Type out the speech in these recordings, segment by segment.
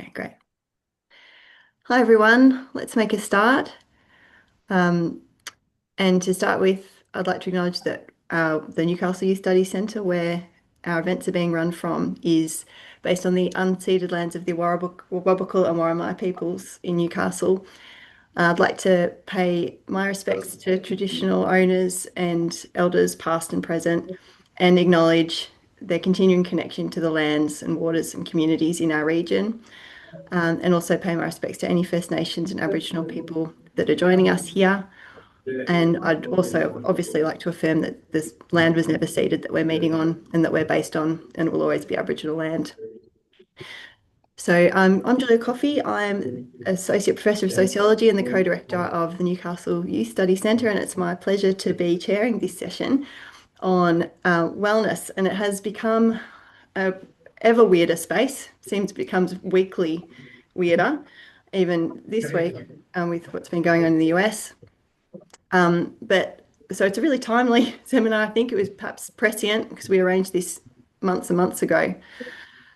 Okay, great. Hi, everyone. Let's make a start. Um, and to start with, I'd like to acknowledge that the Newcastle Youth Studies Centre, where our events are being run from, is based on the unceded lands of the Awabakal and Warramai peoples in Newcastle. I'd like to pay my respects to traditional owners and elders, past and present, and acknowledge their continuing connection to the lands and waters and communities in our region. And also pay my respects to any First Nations and Aboriginal people that are joining us here. And I'd also obviously like to affirm that this land was never ceded that we're meeting on and that we're based on, and it will always be Aboriginal land. So I'm Julia Coffey. I'm Associate Professor of Sociology and the Co-Director of the Newcastle Youth Study Centre, and it's my pleasure to be chairing this session on wellness. And it has become a ever weirder space, seems it becomes weekly weirder, even this week with what's been going on in the US. But so it's a really timely seminar. I think it was perhaps prescient because we arranged this months and months ago.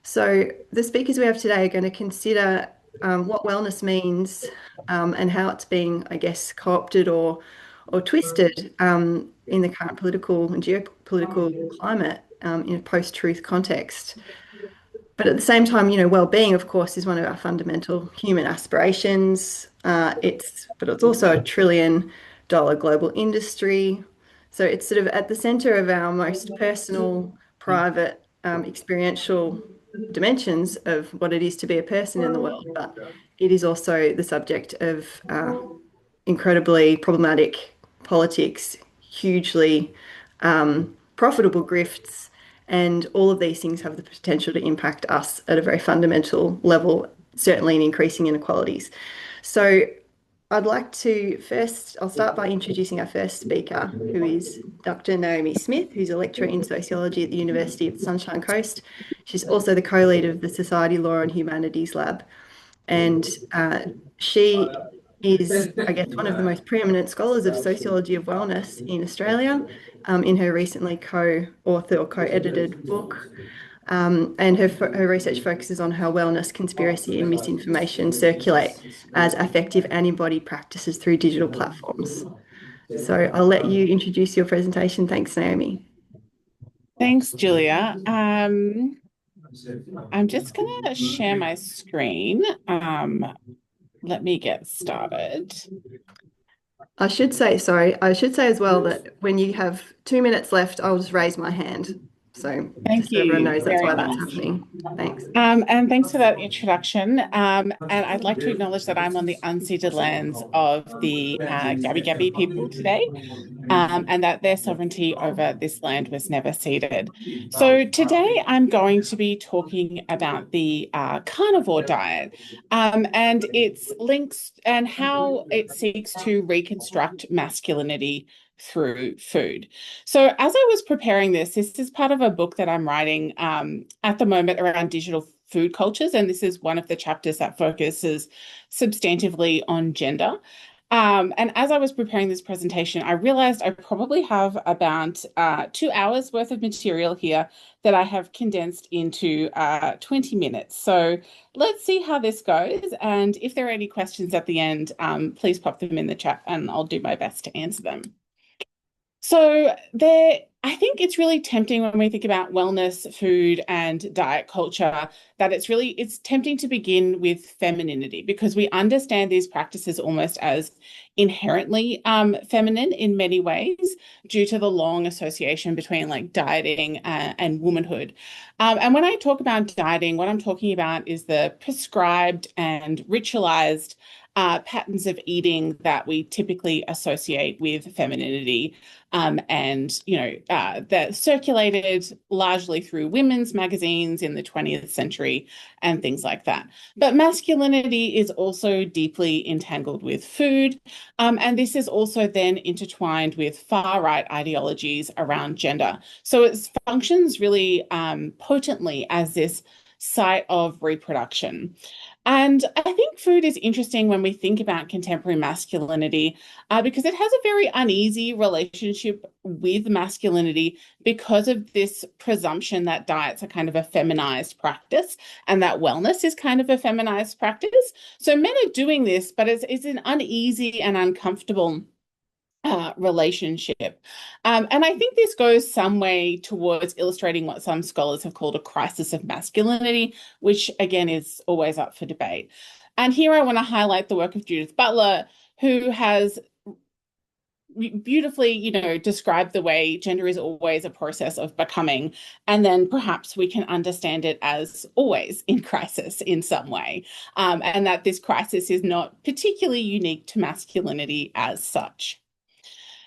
So the speakers we have today are going to consider what wellness means and how it's being, I guess, co-opted or twisted in the current political and geopolitical climate in a post-truth context. But at the same time, well-being, of course, is one of our fundamental human aspirations. But it's also a $1 trillion global industry. So it's sort of at the center of our most personal, private, experiential dimensions of what it is to be a person in the world. But it is also the subject of incredibly problematic politics, hugely profitable grifts, and all of these things have the potential to impact us at a very fundamental level, certainly in increasing inequalities. So I'd like to first, I'll start by introducing our first speaker, who is Dr. Naomi Smith, who's a lecturer in sociology at the University of the Sunshine Coast. She's also the co-lead of the Society Law and Humanities Lab. And she is, I guess, one of the most preeminent scholars of sociology of wellness in Australia in her recently co-authored or co-edited book. And her research focuses on how wellness, conspiracy, and misinformation circulate as affective antibody practices through digital platforms. So I'll let you introduce your presentation. Thanks, Naomi. Thanks, Julia. I'm just going to share my screen. Let me get started. I should say as well that when you have 2 minutes left, I'll just raise my hand. So Thank just so everyone you knows that's very why that's much. happening. Thanks. And thanks for that introduction. And I'd like to acknowledge that I'm on the unceded lands of the Gabby Gabby people today, and that their sovereignty over this land was never ceded. So today I'm going to be talking about the carnivore diet and its links and how it seeks to reconstruct masculinity through food. So as I was preparing this is part of a book that I'm writing at the moment around digital food cultures, and this is one of the chapters that focuses substantively on gender. And as I was preparing this presentation, I realized I probably have about 2 hours worth of material here that I have condensed into 20 minutes. So let's see how this goes. And if there are any questions at the end, please pop them in the chat and I'll do my best to answer them. So I think it's really tempting when we think about wellness, food, and diet culture that it's tempting to begin with femininity because we understand these practices almost as inherently feminine in many ways due to the long association between like dieting and womanhood. And when I talk about dieting, what I'm talking about is the prescribed and ritualized patterns of eating that we typically associate with femininity, and that circulated largely through women's magazines in the 20th century and things like that. But masculinity is also deeply entangled with food, and this is also then intertwined with far-right ideologies around gender. So it functions really potently as this site of reproduction. And I think food is interesting when we think about contemporary masculinity, because it has a very uneasy relationship with masculinity because of this presumption that diets are kind of a feminized practice and that wellness is kind of a feminized practice. So men are doing this, but it's an uneasy and uncomfortable relationship. And I think this goes some way towards illustrating what some scholars have called a crisis of masculinity, which again is always up for debate. And here I want to highlight the work of Judith Butler, who has beautifully, described the way gender is always a process of becoming. And then perhaps we can understand it as always in crisis in some way. And that this crisis is not particularly unique to masculinity as such.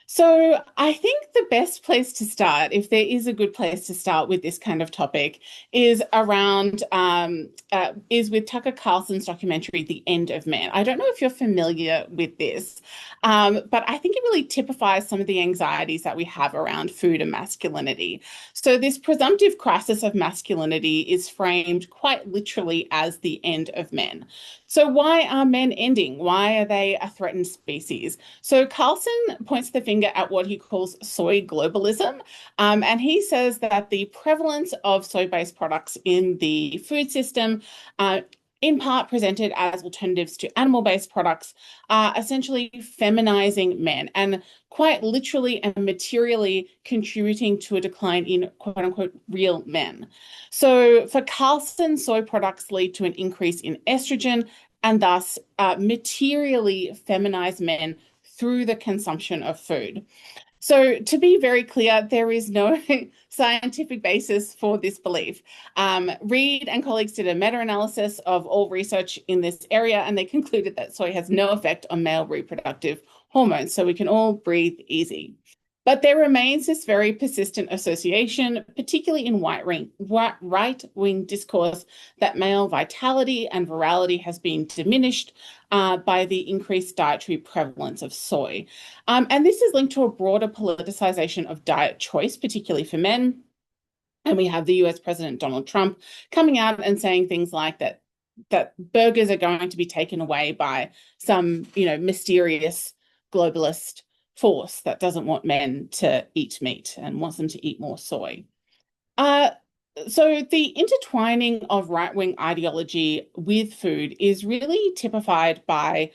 So I think the best place to start, if there is a good place to start with this kind of topic, is with Tucker Carlson's documentary, The End of Man. I don't know if you're familiar with this, but I think it really typifies some of the anxieties that we have around food and masculinity. So this presumptive crisis of masculinity is framed quite literally as the end of men. So why are men ending? Why are they a threatened species? So Carlson points the finger at what he calls soy globalism, and he says that the prevalence of soy-based products in the food system, in part presented as alternatives to animal-based products, are essentially feminizing men and quite literally and materially contributing to a decline in quote unquote real men. So for Carlson, soy products lead to an increase in estrogen and thus materially feminize men through the consumption of food. So to be very clear, there is no scientific basis for this belief. Reed and colleagues did a meta-analysis of all research in this area, and they concluded that soy has no effect on male reproductive hormones, so we can all breathe easy. But there remains this very persistent association, particularly in right-wing discourse, that male vitality and virality has been diminished by the increased dietary prevalence of soy. And this is linked to a broader politicization of diet choice, particularly for men. And we have the US President Donald Trump coming out and saying things like that burgers are going to be taken away by some, mysterious globalist force that doesn't want men to eat meat and wants them to eat more soy. Uh, so the intertwining of right-wing ideology with food is really typified by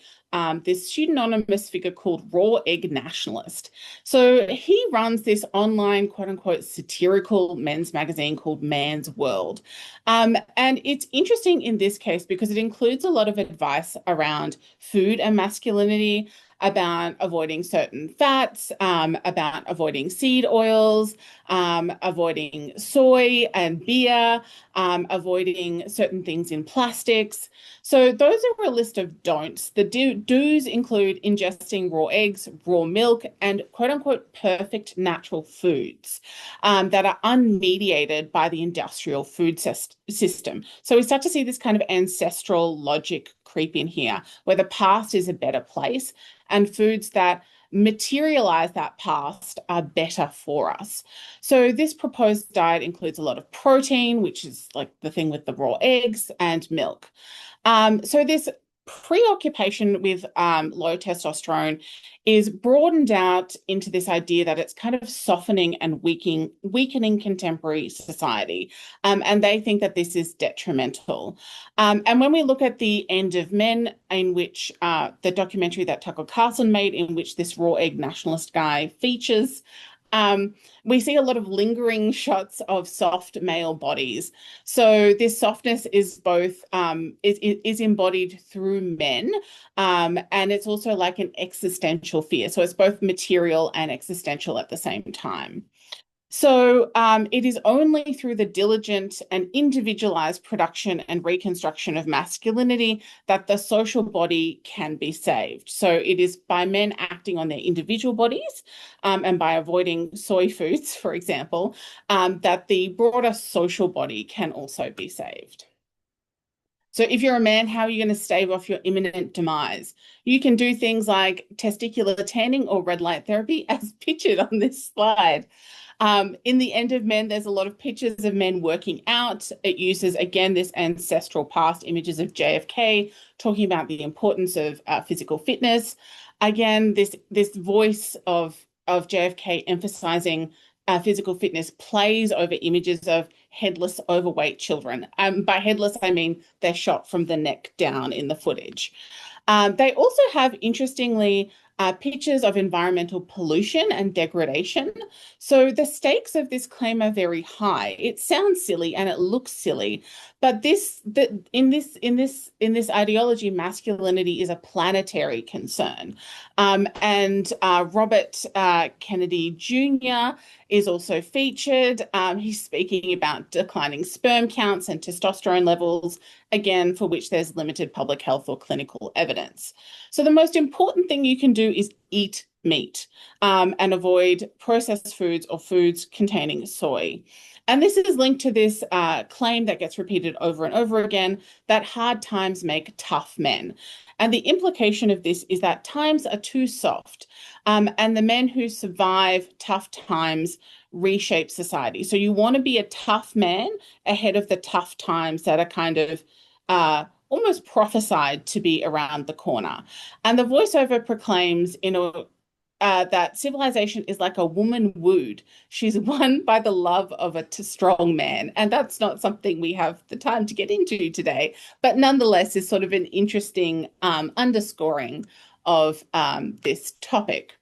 this pseudonymous figure called Raw Egg Nationalist. So he runs this online, quote unquote, satirical men's magazine called Man's World. And it's interesting in this case because it includes a lot of advice around food and masculinity, about avoiding certain fats, about avoiding seed oils, avoiding soy and beer, avoiding certain things in plastics. So those are a list of don'ts. The do's include ingesting raw eggs, raw milk, and quote unquote perfect natural foods that are unmediated by the industrial food system. So we start to see this kind of ancestral logic creep in here, where the past is a better place and foods that materialize that past are better for us. So this proposed diet includes a lot of protein, which is like the thing with the raw eggs, and milk. So this preoccupation with low testosterone is broadened out into this idea that it's kind of softening and weakening contemporary society. And they think that this is detrimental. And when we look at The End of Men, in which the documentary that Tucker Carlson made, in which this raw egg nationalist guy features, we see a lot of lingering shots of soft male bodies. So this softness is both is embodied through men, and it's also like an existential fear. So it's both material and existential at the same time. So it is only through the diligent and individualized production and reconstruction of masculinity that the social body can be saved. So it is by men acting on their individual bodies and by avoiding soy foods, for example, that the broader social body can also be saved. So if you're a man, how are you going to stave off your imminent demise? You can do things like testicular tanning or red light therapy as pictured on this slide. In the End of Men, there's a lot of pictures of men working out. It uses, again, this ancestral past images of JFK, talking about the importance of physical fitness. Again, this voice of JFK emphasizing physical fitness plays over images of headless, overweight children. By headless, I mean they're shot from the neck down in the footage. They also have, interestingly, pictures of environmental pollution and degradation. So the stakes of this claim are very high. It sounds silly and it looks silly, but in this ideology, masculinity is a planetary concern. And Robert Kennedy Jr. is also featured. He's speaking about declining sperm counts and testosterone levels, again, for which there's limited public health or clinical evidence. So the most important thing you can do is eat meat and avoid processed foods or foods containing soy. And this is linked to this claim that gets repeated over and over again that hard times make tough men. And the implication of this is that times are too soft, and the men who survive tough times reshape society. So you want to be a tough man ahead of the tough times that are kind of almost prophesied to be around the corner. And the voiceover proclaims that civilization is like a woman wooed. She's won by the love of a strong man. And that's not something we have the time to get into today, but nonetheless is sort of an interesting underscoring of this topic.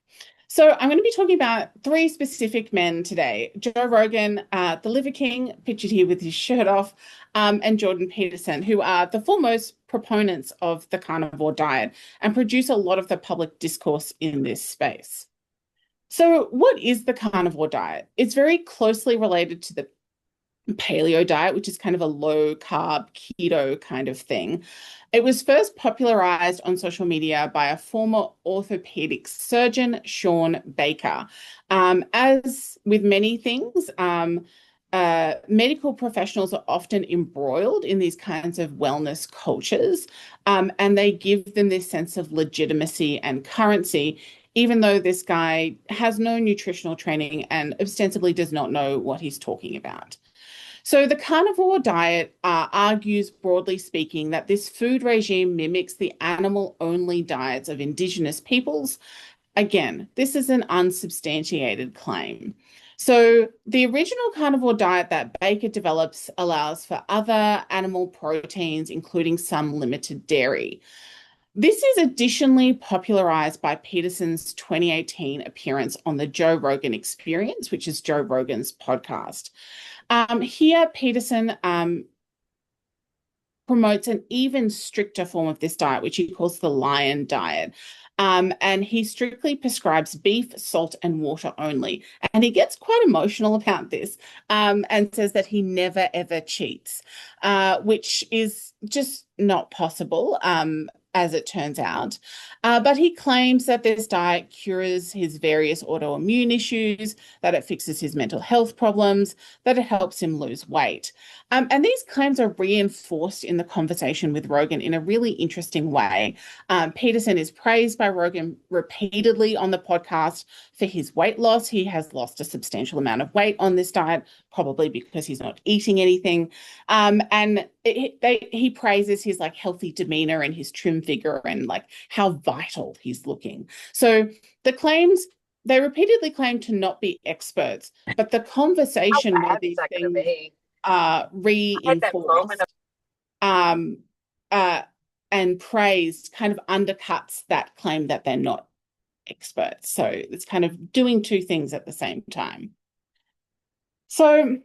So I'm going to be talking about three specific men today: Joe Rogan, the Liver King, pictured here with his shirt off, and Jordan Peterson, who are the foremost proponents of the carnivore diet and produce a lot of the public discourse in this space. So what is the carnivore diet? It's very closely related to the paleo diet, which is kind of a low carb keto kind of thing. It was first popularized on social media by a former orthopedic surgeon, Sean Baker. As with many things, medical professionals are often embroiled in these kinds of wellness cultures, and they give them this sense of legitimacy and currency, even though this guy has no nutritional training and ostensibly does not know what he's talking about. So the carnivore diet argues, broadly speaking, that this food regime mimics the animal-only diets of indigenous peoples. Again, this is an unsubstantiated claim. So the original carnivore diet that Baker develops allows for other animal proteins, including some limited dairy. This is additionally popularized by Peterson's 2018 appearance on the Joe Rogan Experience, which is Joe Rogan's podcast. Here, Peterson promotes an even stricter form of this diet, which he calls the lion diet. And he strictly prescribes beef, salt, and water only. And he gets quite emotional about this, and says that he never, ever cheats, which is just not possible. As it turns out. But he claims that this diet cures his various autoimmune issues, that it fixes his mental health problems, that it helps him lose weight. And these claims are reinforced in the conversation with Rogan in a really interesting way. Peterson is praised by Rogan repeatedly on the podcast for his weight loss. He has lost a substantial amount of weight on this diet, probably because he's not eating anything. And he praises his like healthy demeanor and his trim figure and like how vital he's looking. So the claims, they repeatedly claim to not be experts, but the conversation where these things are reinforced uh, and praised kind of undercuts that claim that they're not experts. So it's kind of doing two things at the same time. So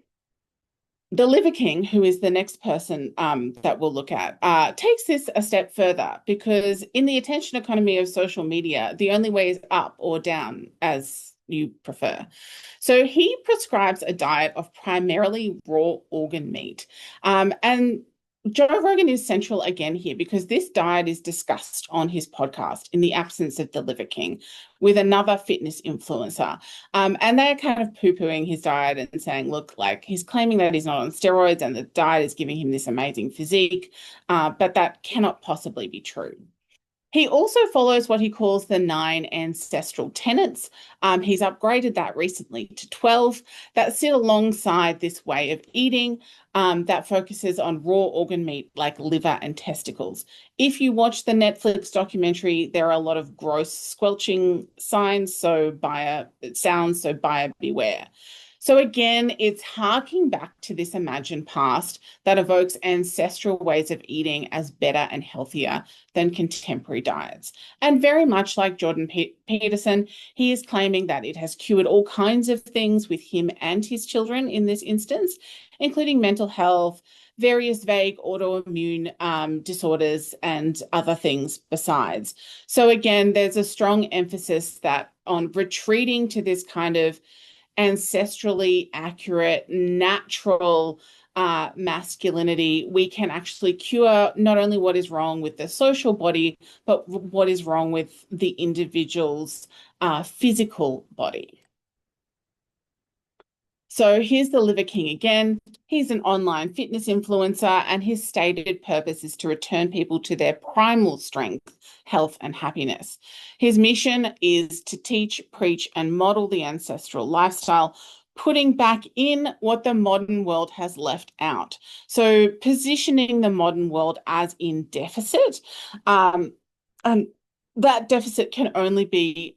the Liver King, who is the next person that we'll look at, takes this a step further, because in the attention economy of social media, the only way is up or down, as you prefer. So he prescribes a diet of primarily raw organ meat. And Joe Rogan is central again here because this diet is discussed on his podcast in the absence of the Liver King with another fitness influencer. And they're kind of poo-pooing his diet and saying, look, like he's claiming that he's not on steroids and the diet is giving him this amazing physique, but that cannot possibly be true. He also follows what he calls the 9 ancestral tenets. He's upgraded that recently to 12 that sit alongside this way of eating that focuses on raw organ meat like liver and testicles. If you watch the Netflix documentary, there are a lot of gross squelching signs, so buyer beware. So again, it's harking back to this imagined past that evokes ancestral ways of eating as better and healthier than contemporary diets. And very much like Jordan Peterson, he is claiming that it has cured all kinds of things with him and his children in this instance, including mental health, various vague autoimmune disorders, and other things besides. So again, there's a strong emphasis that on retreating to this kind of ancestrally accurate, natural masculinity, we can actually cure not only what is wrong with the social body, but what is wrong with the individual's physical body. So here's the Liver King again. He's an online fitness influencer, and his stated purpose is to return people to their primal strength, health, and happiness. His mission is to teach, preach, and model the ancestral lifestyle, putting back in what the modern world has left out. So positioning the modern world as in deficit, and that deficit can only be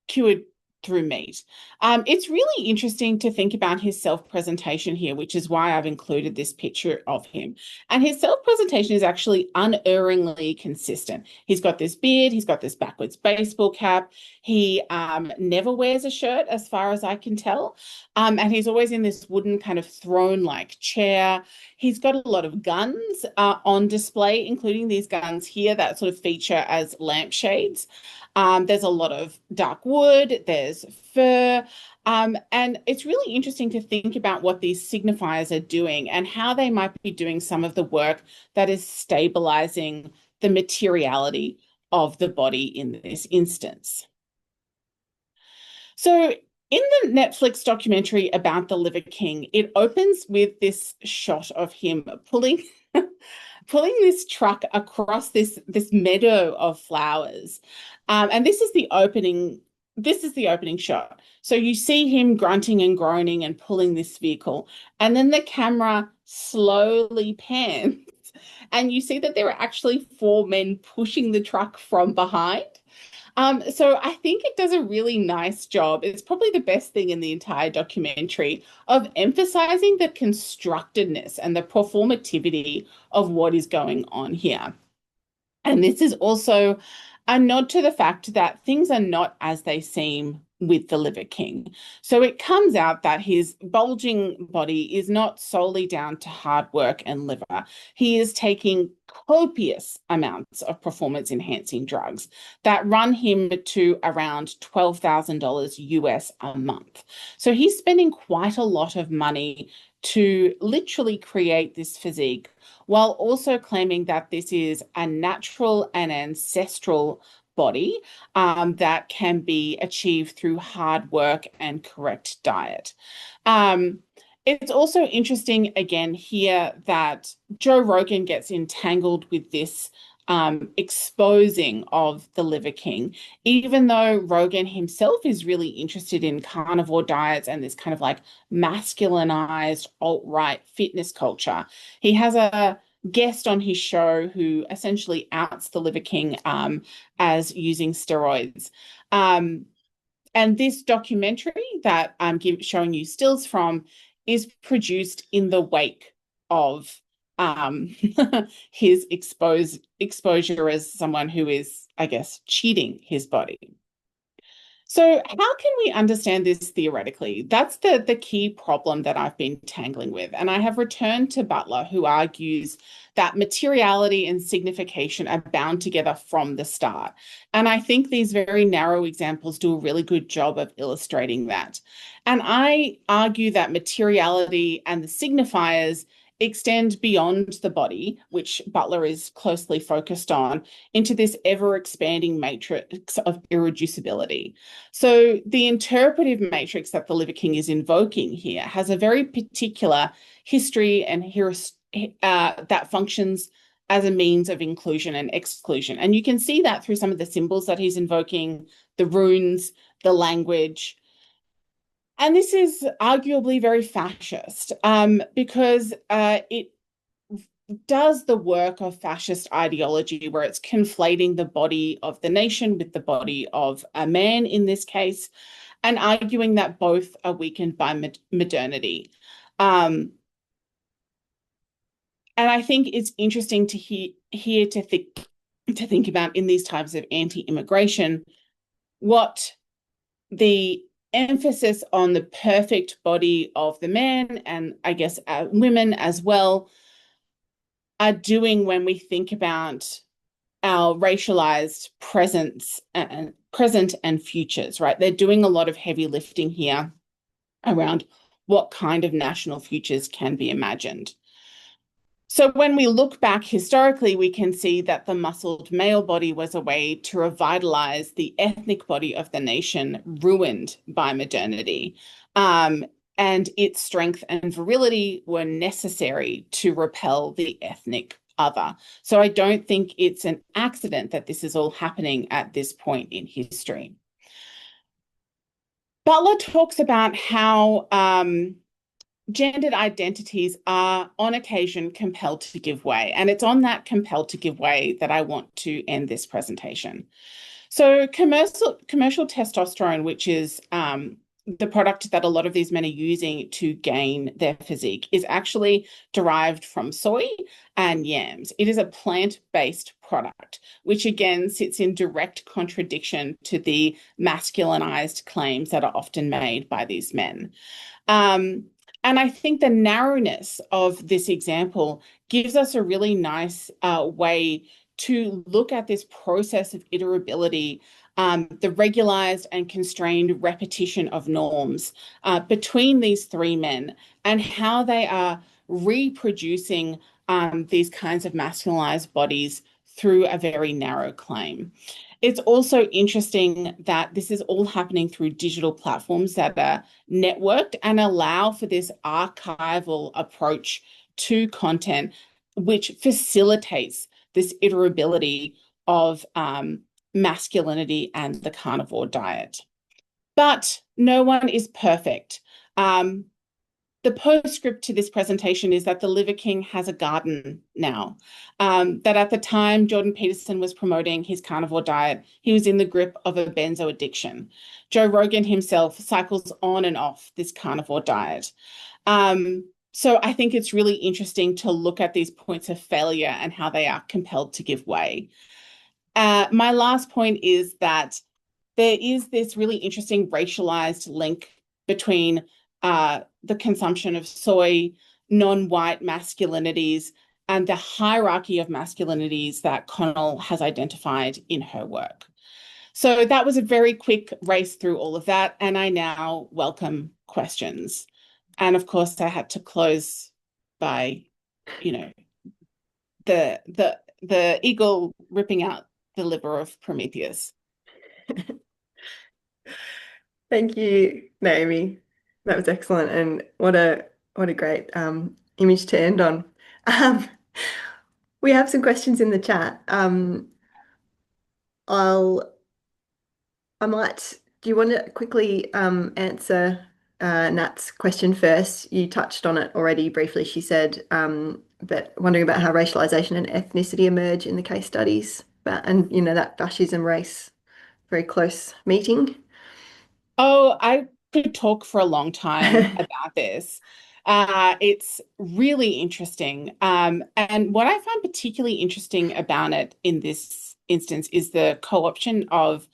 cured through meat. It's really interesting to think about his self-presentation here, which is why I've included this picture of him. And his self-presentation is actually unerringly consistent. He's got this beard, he's got this backwards baseball cap. He never wears a shirt, as far as I can tell. And he's always in this wooden kind of throne-like chair. He's got a lot of guns on display, including these guns here that sort of feature as lampshades. There's a lot of dark wood, there's fur, and it's really interesting to think about what these signifiers are doing and how they might be doing some of the work that is stabilizing the materiality of the body in this instance. So in the Netflix documentary about the Liver King, it opens with this shot of him pulling pulling this truck across this meadow of flowers. And this is the opening shot. So you see him grunting and groaning and pulling this vehicle, and then the camera slowly pans, and you see that there are actually four men pushing the truck from behind. So I think it does a really nice job. It's probably the best thing in the entire documentary of emphasizing the constructedness and the performativity of what is going on here. And this is also a nod to the fact that things are not as they seem with the Liver King. So it comes out that his bulging body is not solely down to hard work and liver. He is taking copious amounts of performance enhancing drugs that run him to around $12,000 US a month. So he's spending quite a lot of money to literally create this physique, while also claiming that this is a natural and ancestral body that can be achieved through hard work and correct diet. It's also interesting, again, here that Joe Rogan gets entangled with this exposing of the Liver King, even though Rogan himself is really interested in carnivore diets and this kind of like masculinized alt-right fitness culture. He has a guest on his show who essentially outs the Liver King as using steroids. And this documentary that I'm showing you stills from is produced in the wake of his exposure as someone who is, I guess, cheating his body. So how can we understand this theoretically? That's the key problem that I've been tangling with. And I have returned to Butler, who argues that materiality and signification are bound together from the start. And I think these very narrow examples do a really good job of illustrating that. And I argue that materiality and the signifiers extend beyond the body, which Butler is closely focused on, into this ever-expanding matrix of irreducibility. So the interpretive matrix that the Liver King is invoking here has a very particular history and that functions as a means of inclusion and exclusion. And you can see that through some of the symbols that he's invoking, the runes, the language. And this is arguably very fascist because it does the work of fascist ideology where it's conflating the body of the nation with the body of a man in this case, and arguing that both are weakened by modernity. Um, and I think it's interesting to hear to think about in these types of anti-immigration what the emphasis on the perfect body of the man, and I guess women as well, are doing when we think about our racialized present and futures, right? They're doing a lot of heavy lifting here around what kind of national futures can be imagined. So when we look back historically, we can see that the muscled male body was a way to revitalize the ethnic body of the nation ruined by modernity. And its strength and virility were necessary to repel the ethnic other. So I don't think it's an accident that this is all happening at this point in history. Butler talks about how gendered identities are on occasion compelled to give way. And it's on that compelled to give way that I want to end this presentation. So commercial testosterone, which is the product that a lot of these men are using to gain their physique, is actually derived from soy and yams. It is a plant-based product, which again sits in direct contradiction to the masculinized claims that are often made by these men. And I think the narrowness of this example gives us a really nice way to look at this process of iterability, the regularized and constrained repetition of norms between these three men, and how they are reproducing these kinds of masculinized bodies through a very narrow claim. It's also interesting that this is all happening through digital platforms that are networked and allow for this archival approach to content, which facilitates this iterability of masculinity and the carnivore diet. But no one is perfect. The postscript to this presentation is that the Liver King has a garden now. That at the time Jordan Peterson was promoting his carnivore diet, he was in the grip of a benzo addiction. Joe Rogan himself cycles on and off this carnivore diet. So I think it's really interesting to look at these points of failure and how they are compelled to give way. My last point is that there is this really interesting racialized link between the consumption of soy, non-white masculinities, and the hierarchy of masculinities that Connell has identified in her work. So that was a very quick race through all of that, and I now welcome questions. And of course, I had to close by, you know, the eagle ripping out the liver of Prometheus. Thank you, Naomi. That was excellent, and what a great image to end on. Um, we have some questions in the chat. I'll I might. Do you want to quickly answer Nat's question first? You touched on it already briefly. She said, but wondering about how racialization and ethnicity emerge in the case studies, but and that fascism race very close meeting. Oh, I could talk for a long time about this. It's really interesting. And what I find particularly interesting about it in this instance is the co-option of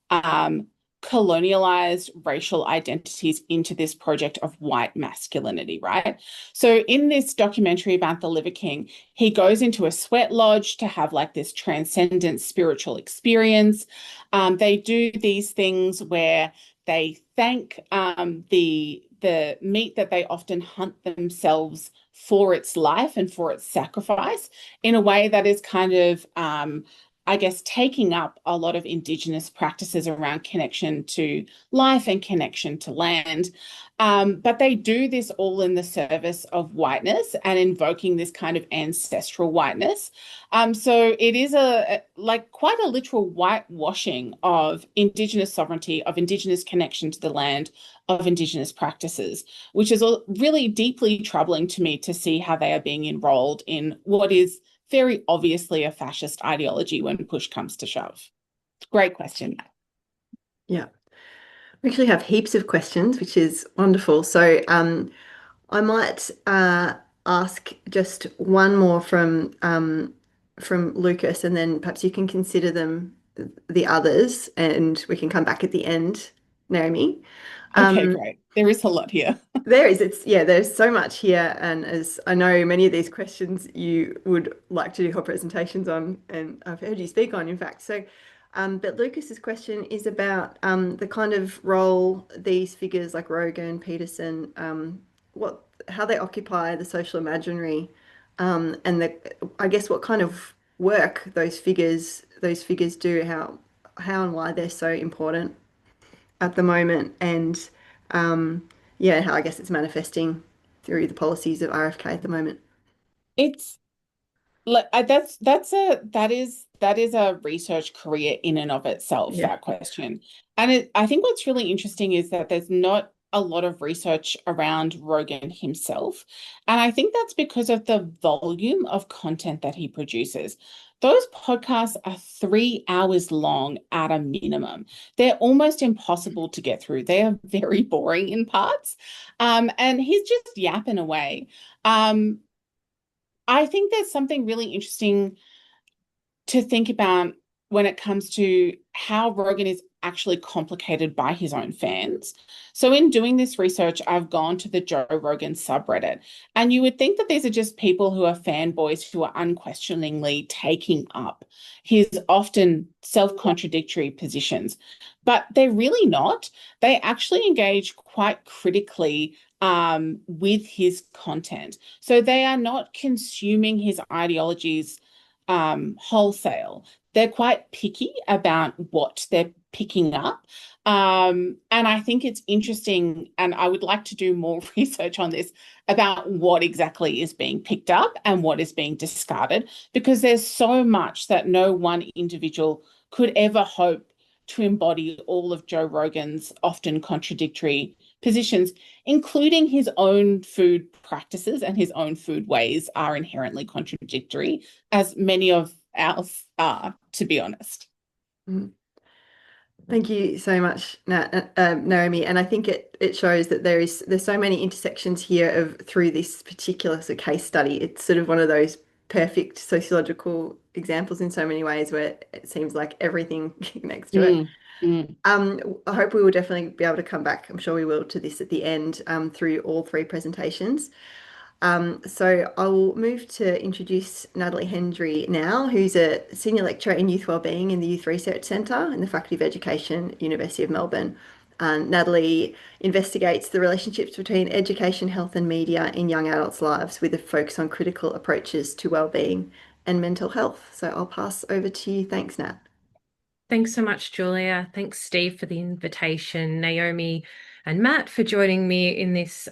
um, colonialized racial identities into this project of white masculinity, right? So in this documentary about the Liver King, he goes into a sweat lodge to have like this transcendent spiritual experience. They do these things where they thank the meat that they often hunt themselves for its life and for its sacrifice in a way that is kind of I guess, taking up a lot of Indigenous practices around connection to life and connection to land. But they do this all in the service of whiteness and invoking this kind of ancestral whiteness. So it is like quite a literal whitewashing of Indigenous sovereignty, of Indigenous connection to the land, of Indigenous practices, which is really deeply troubling to me to see how they are being enrolled in what is very obviously a fascist ideology when push comes to shove. Great question. Yeah. We actually have heaps of questions, which is wonderful. So I might ask just one more from Lucas, and then perhaps you can consider them the others, and we can come back at the end, Naomi. Okay, Um, great. There is a lot here. there is, it's yeah, there's so much here, and as I know many of these questions you would like to do whole presentations on, and I've heard you speak on, in fact. So, but Lucas's question is about the kind of role these figures like Rogan, Peterson, how they occupy the social imaginary, and I guess what kind of work those figures do, how and why they're so important at the moment, and yeah, how I guess it's manifesting through the policies of RFK at the moment. It's like that is a research career in and of itself, Yeah. that question. And I think what's really interesting is that there's not a lot of research around Rogan himself. And I think that's because of the volume of content that he produces. Those podcasts are 3 hours long at a minimum. They're almost impossible to get through. They are very boring in parts. And he's just yapping away. Um, I think there's something really interesting to think about when it comes to how Rogan is actually complicated by his own fans. So, in doing this research, I've gone to the Joe Rogan subreddit, and you would think that these are just people who are fanboys who are unquestioningly taking up his often self-contradictory positions. But they're really not. They actually engage quite critically with his content. So they are not consuming his ideologies wholesale. They're quite picky about what they're picking up. And I think it's interesting, and I would like to do more research on this about what exactly is being picked up and what is being discarded, because there's so much that no one individual could ever hope to embody all of Joe Rogan's often contradictory positions, including his own food practices and his own food ways are inherently contradictory, as many of ours are, to be honest. Mm. Thank you so much, Naomi. And I think it shows that there's so many intersections here of through this particular case study. It's sort of one of those perfect sociological examples in so many ways where it seems like everything connects to it. Mm, mm. I hope we will definitely be able to come back. I'm sure we will to this at the end through all three presentations. So I will move to introduce Natalie Hendry now, who's a senior lecturer in youth wellbeing in the Youth Research Centre in the Faculty of Education, University of Melbourne. Natalie investigates the relationships between education, health, and media in young adults' lives with a focus on critical approaches to wellbeing and mental health. So I'll pass over to you. Thanks, Nat. Thanks so much, Julia. Thanks, Steve, for the invitation, Naomi and Matt for joining me in this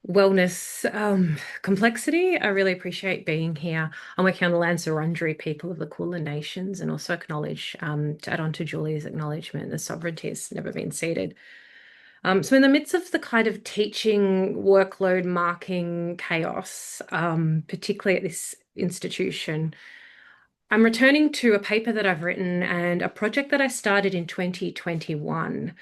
wellness complexity. I really appreciate being here. I'm working on the lands of Wurundjeri people of the Kulin Nations, and also acknowledge, to add on to Julia's acknowledgement, the sovereignty has never been ceded. So in the midst of the kind of teaching workload marking chaos, particularly at this institution, I'm returning to a paper that I've written and a project that I started in 2021,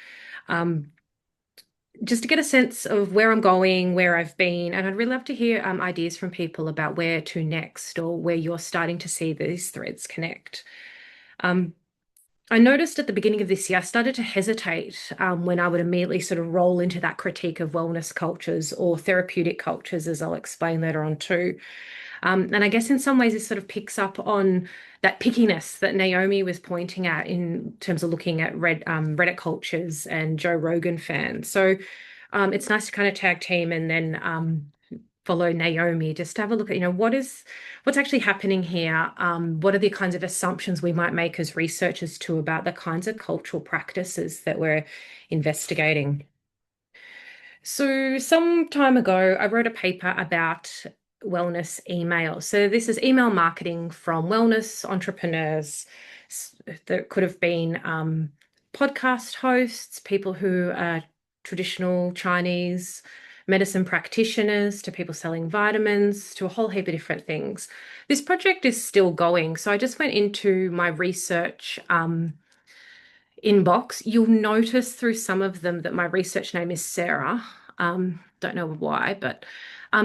just to get a sense of where I'm going, where I've been. And I'd really love to hear ideas from people about where to next, or where you're starting to see these threads connect. Um, I noticed at the beginning of this year, I started to hesitate when I would immediately sort of roll into that critique of wellness cultures or therapeutic cultures, as I'll explain later on too. And I guess in some ways, this sort of picks up on that pickiness that Naomi was pointing at in terms of looking at Reddit cultures and Joe Rogan fans. So it's nice to kind of tag team and then follow Naomi, just to have a look at, what's actually happening here. What are the kinds of assumptions we might make as researchers too about the kinds of cultural practices that we're investigating? So some time ago, I wrote a paper about wellness email. So this is email marketing from wellness entrepreneurs that could have been podcast hosts, people who are traditional Chinese medicine practitioners, to people selling vitamins, to a whole heap of different things. This project is still going. So I just went into my research inbox. You'll notice through some of them that my research name is Sarah. Don't know why, but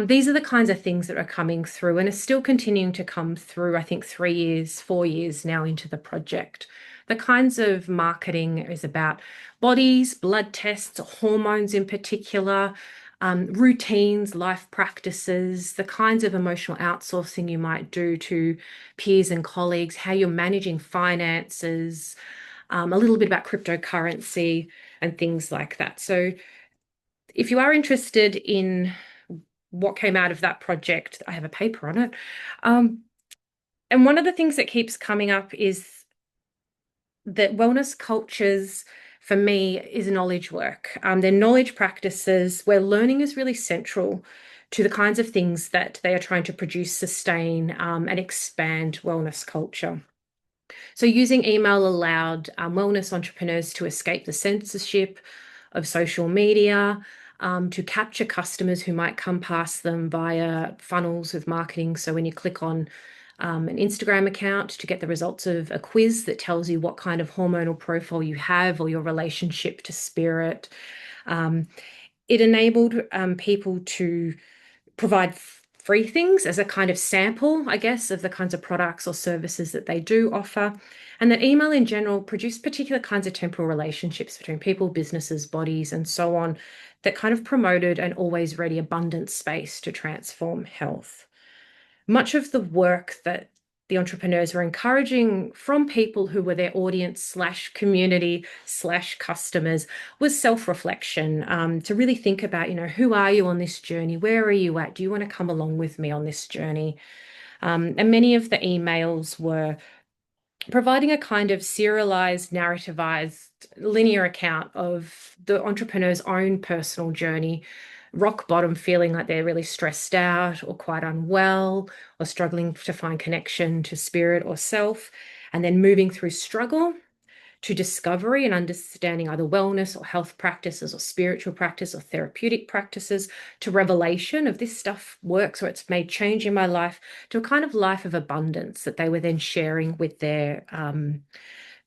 these are the kinds of things that are coming through and are still continuing to come through, I think 3 years, 4 years now into the project. The kinds of marketing is about bodies, blood tests, hormones in particular, routines, life practices, the kinds of emotional outsourcing you might do to peers and colleagues, how you're managing finances, a little bit about cryptocurrency and things like that. So if you are interested in what came out of that project, I have a paper on it. And one of the things that keeps coming up is that wellness cultures, for me, is knowledge work. They're knowledge practices where learning is really central to the kinds of things that they are trying to produce, sustain, and expand wellness culture. So using email allowed wellness entrepreneurs to escape the censorship of social media, to capture customers who might come past them via funnels of marketing. So when you click on an Instagram account to get the results of a quiz that tells you what kind of hormonal profile you have or your relationship to spirit. It enabled people to provide free things as a kind of sample, I guess, of the kinds of products or services that they do offer. And that email in general produced particular kinds of temporal relationships between people, businesses, bodies, and so on, that kind of promoted an always ready abundant space to transform health. Much of the work that the entrepreneurs were encouraging from people who were their audience slash community slash customers was self-reflection, to really think about, who are you on this journey? Where are you at? Do you want to come along with me on this journey? And many of the emails were providing a kind of serialized, narrativized, linear account of the entrepreneur's own personal journey, rock bottom, feeling like they're really stressed out or quite unwell or struggling to find connection to spirit or self, and then moving through struggle to discovery and understanding either wellness or health practices or spiritual practice or therapeutic practices, to revelation of this stuff works or it's made change in my life, to a kind of life of abundance that they were then sharing with their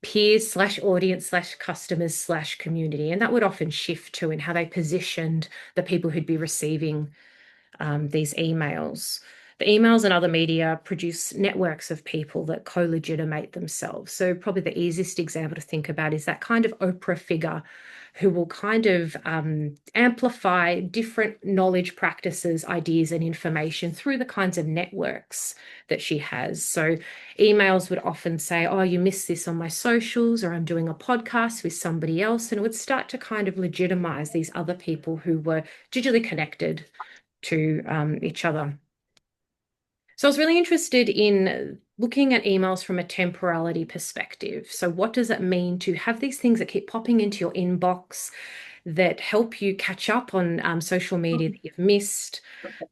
peers slash audience slash customers slash community. And that would often shift to in how they positioned the people who'd be receiving these emails. The emails and other media produce networks of people that co-legitimate themselves. So probably the easiest example to think about is that kind of Oprah figure who will kind of amplify different knowledge practices, ideas, and information through the kinds of networks that she has. So emails would often say, oh, you missed this on my socials, or I'm doing a podcast with somebody else. And it would start to kind of legitimize these other people who were digitally connected to each other. So I was really interested in looking at emails from a temporality perspective. So what does it mean to have these things that keep popping into your inbox that help you catch up on social media that you've missed,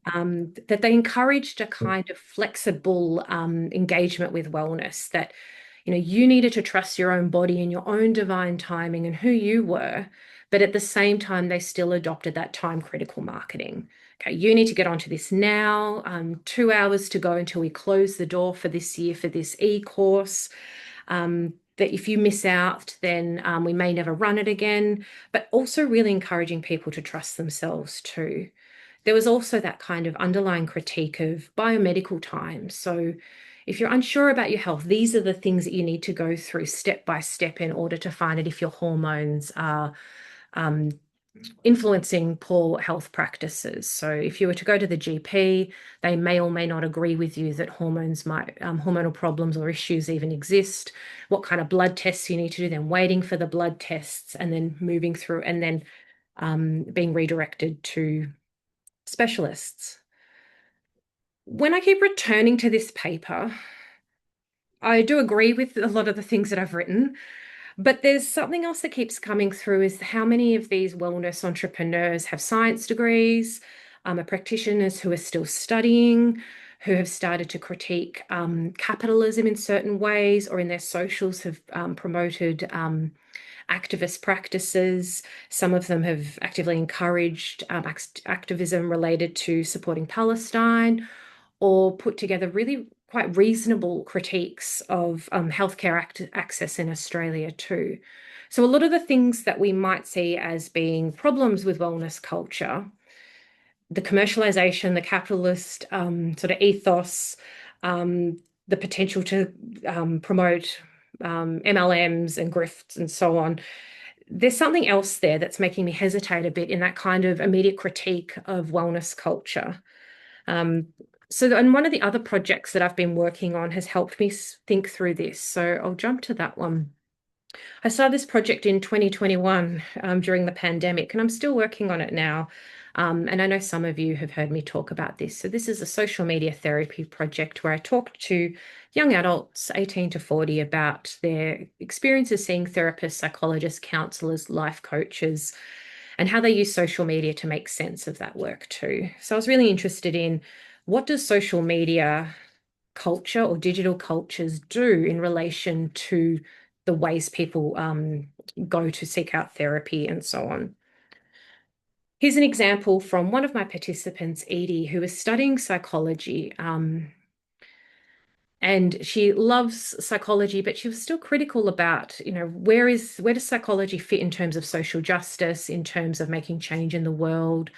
that they encouraged a kind of flexible engagement with wellness, that you needed to trust your own body and your own divine timing and who you were, but at the same time, they still adopted that time critical marketing. Okay, you need to get onto this now. 2 hours to go until we close the door for this year for this e-course. That if you miss out, then we may never run it again, but also really encouraging people to trust themselves too. There was also that kind of underlying critique of biomedical time. So if you're unsure about your health, these are the things that you need to go through step by step in order to find out if your hormones are influencing poor health practices. So if you were to go to the GP, they may or may not agree with you that hormonal problems or issues even exist, what kind of blood tests you need to do, then waiting for the blood tests and then moving through and then being redirected to specialists. when I keep returning to this paper, I do agree with a lot of the things that I've written, but there's something else that keeps coming through is how many of these wellness entrepreneurs have science degrees, are practitioners who are still studying, who have started to critique capitalism in certain ways, or in their socials have promoted activist practices. Some of them have actively encouraged activism related to supporting Palestine, or put together really quite reasonable critiques of healthcare access in Australia too. So a lot of the things that we might see as being problems with wellness culture, the commercialization, the capitalist sort of ethos, the potential to promote MLMs and grifts and so on. There's something else there that's making me hesitate a bit in that kind of immediate critique of wellness culture. Um, and one of the other projects that I've been working on has helped me think through this. So I'll jump to that one. I started this project in 2021 during the pandemic, and I'm still working on it now. And I know some of you have heard me talk about this. So this is a social media therapy project where I talk to young adults, 18 to 40, about their experiences seeing therapists, psychologists, counselors, life coaches, and how they use social media to make sense of that work too. So I was really interested in what does social media culture or digital cultures do in relation to the ways people go to seek out therapy and so on. Here's an example from one of my participants, Edie, who is studying psychology. And she loves psychology, but she was still critical about, where does psychology fit in terms of social justice, in terms of making change in the world?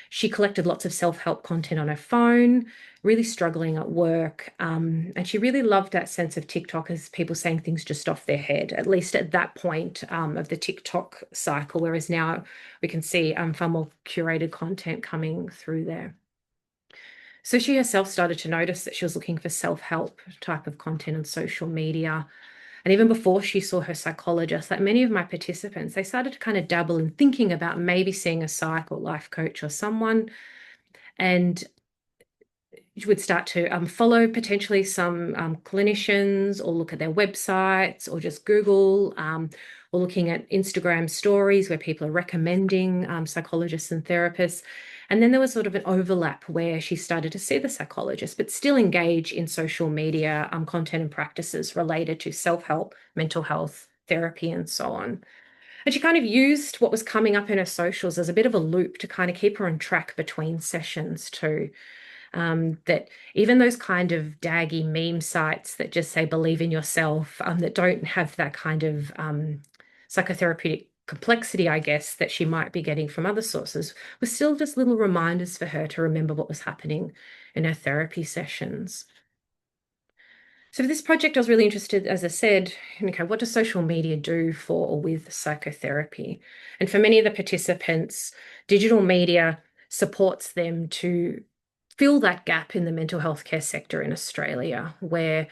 She collected lots of self-help content on her phone, really struggling at work. And she really loved that sense of TikTok as people saying things just off their head, at least at that point of the TikTok cycle, whereas now we can see far more curated content coming through there. So she herself started to notice that she was looking for self-help type of content on social media. And even before she saw her psychologist, like many of my participants, they started to kind of dabble in thinking about maybe seeing a psych or life coach or someone. And you would start to follow potentially some clinicians, or look at their websites, or just Google, or looking at Instagram stories where people are recommending psychologists and therapists. And then there was sort of an overlap where she started to see the psychologist, but still engage in social media content and practices related to self-help, mental health, therapy, and so on. And she kind of used what was coming up in her socials as a bit of a loop to kind of keep her on track between sessions too. That even those kind of daggy meme sites that just say believe in yourself, that don't have that kind of psychotherapeutic complexity, I guess, that she might be getting from other sources, were still just little reminders for her to remember what was happening in her therapy sessions. So for this project, I was really interested, as I said, okay, what does social media do for or with psychotherapy? And for many of the participants, digital media supports them to fill that gap in the mental health care sector in Australia, where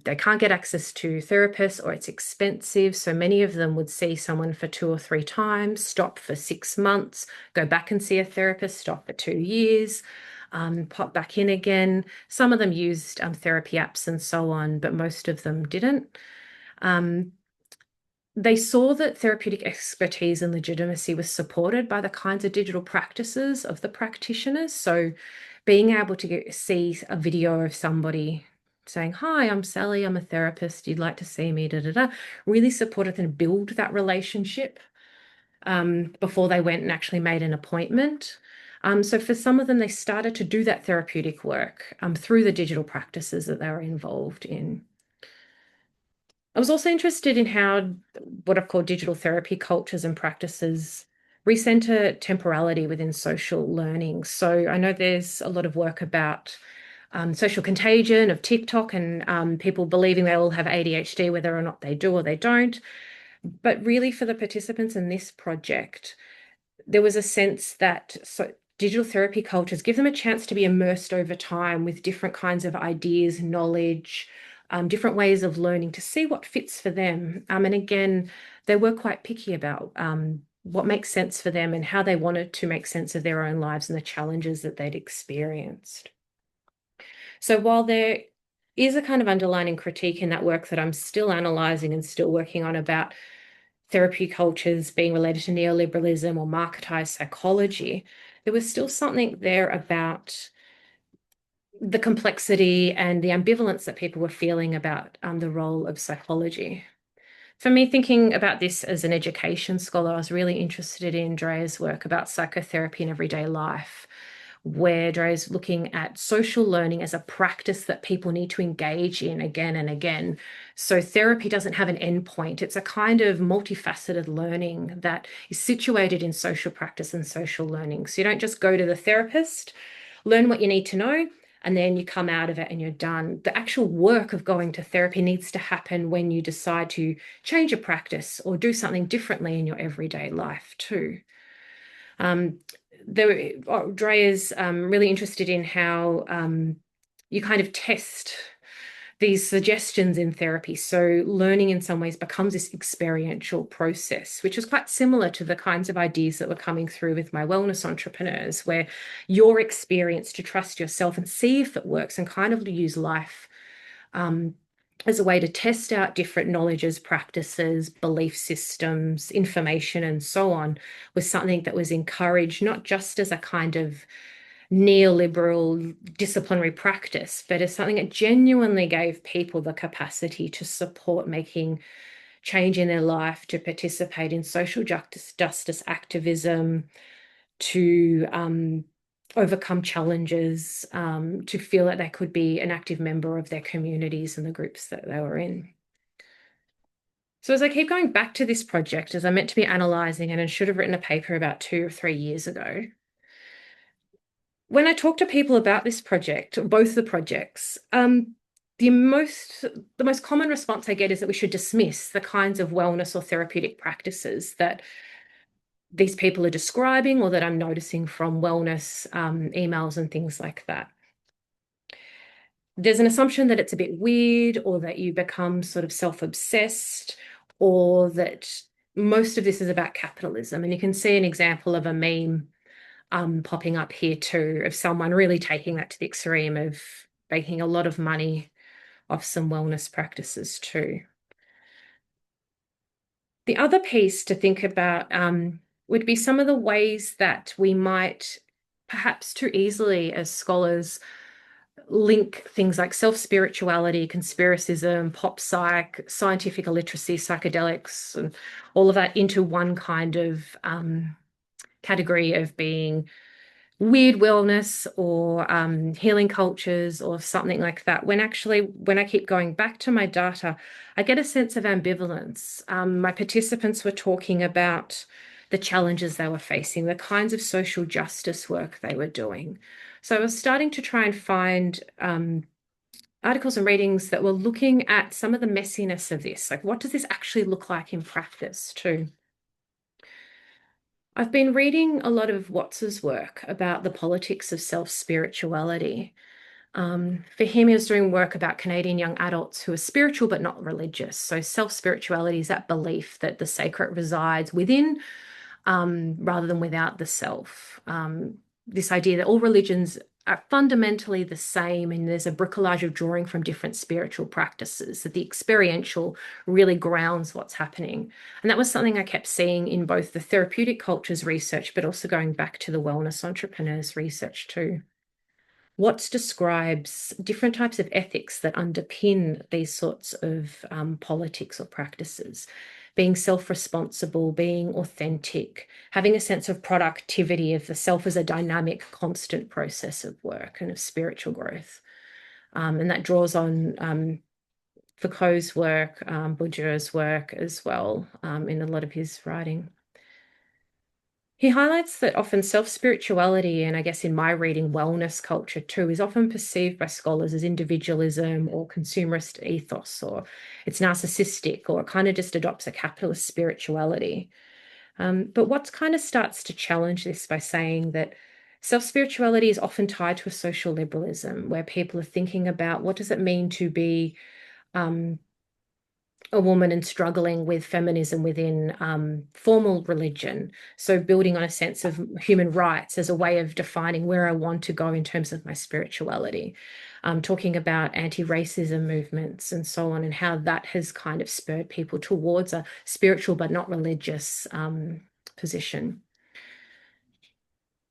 they can't get access to therapists, or it's expensive. So many of them would see someone for 2 or 3 times, stop for 6 months, go back and see a therapist, stop for 2 years, pop back in again. Some of them used therapy apps and so on, but most of them didn't. They saw that therapeutic expertise and legitimacy was supported by the kinds of digital practices of the practitioners. So being able to see a video of somebody saying, hi, I'm Sally, I'm a therapist, you'd like to see me, really supported and build that relationship before they went and actually made an appointment. So for some of them, they started to do that therapeutic work through the digital practices that they were involved in. I was also interested in how what I've called digital therapy cultures and practices recenter temporality within social learning. So I know there's a lot of work about social contagion of TikTok, and people believing they all have ADHD, whether or not they do or they don't. But really, for the participants in this project, there was a sense that digital therapy cultures give them a chance to be immersed over time with different kinds of ideas, knowledge, different ways of learning, to see what fits for them. And again, they were quite picky about what makes sense for them and how they wanted to make sense of their own lives and the challenges that they'd experienced. So while there is a kind of underlying critique in that work that I'm still analysing and still working on about therapy cultures being related to neoliberalism or marketized psychology, there was still something there about the complexity and the ambivalence that people were feeling about the role of psychology. For me, thinking about this as an education scholar, I was really interested in Drea's work about psychotherapy in everyday life, where Drea's looking at social learning as a practice that people need to engage in again and again. So therapy doesn't have an endpoint. It's a kind of multifaceted learning that is situated in social practice and social learning. So you don't just go to the therapist, learn what you need to know, and then you come out of it and you're done. The actual work of going to therapy needs to happen when you decide to change a practice or do something differently in your everyday life too. Um, Dre is really interested in how you kind of test these suggestions in therapy. So learning in some ways becomes this experiential process, which is quite similar to the kinds of ideas that were coming through with my wellness entrepreneurs, where your experience to trust yourself and see if it works and kind of use life as a way to test out different knowledges, practices, belief systems, information, and so on, was something that was encouraged not just as a kind of neoliberal disciplinary practice, but as something that genuinely gave people the capacity to support making change in their life, to participate in social justice activism, to overcome challenges, to feel that they could be an active member of their communities and the groups that they were in. So as I keep going back to this project, as I meant to be analysing it and should have written a paper about 2 or 3 years ago, when I talk to people about this project, both the projects, the most common response I get is that we should dismiss the kinds of wellness or therapeutic practices that these people are describing or that I'm noticing from wellness emails and things like that. There's an assumption that it's a bit weird or that you become sort of self-obsessed or that most of this is about capitalism. And you can see an example of a meme popping up here too, of someone really taking that to the extreme of making a lot of money off some wellness practices too. The other piece to think about would be some of the ways that we might perhaps too easily as scholars link things like self-spirituality, conspiracism, pop psych, scientific illiteracy, psychedelics, and all of that into one kind of category of being weird wellness or healing cultures or something like that. When actually, when I keep going back to my data, I get a sense of ambivalence. My participants were talking about the challenges they were facing, the kinds of social justice work they were doing. So I was starting to try and find articles and readings that were looking at some of the messiness of this. Like, what does this actually look like in practice too? I've been reading a lot of Watts's work about the politics of self-spirituality. For him, he was doing work about Canadian young adults who are spiritual but not religious. So self-spirituality is that belief that the sacred resides within rather than without the self. This idea that all religions are fundamentally the same and there's a bricolage of drawing from different spiritual practices, that the experiential really grounds what's happening. And that was something I kept seeing in both the therapeutic cultures research, but also going back to the wellness entrepreneurs research too. Watts describes different types of ethics that underpin these sorts of politics or practices. Being self-responsible, being authentic, having a sense of productivity of the self as a dynamic, constant process of work and of spiritual growth. And that draws on Foucault's work, Bourdieu's work as well in a lot of his writing. He highlights that often self-spirituality, and I guess in my reading, wellness culture too, is often perceived by scholars as individualism or consumerist ethos, or it's narcissistic, or it kind of just adopts a capitalist spirituality. But Watts kind of starts to challenge this by saying that self-spirituality is often tied to a social liberalism, where people are thinking about what does it mean to be a woman and struggling with feminism within formal religion. So building on a sense of human rights as a way of defining where I want to go in terms of my spirituality. Talking about anti-racism movements and so on, and how that has kind of spurred people towards a spiritual but not religious position.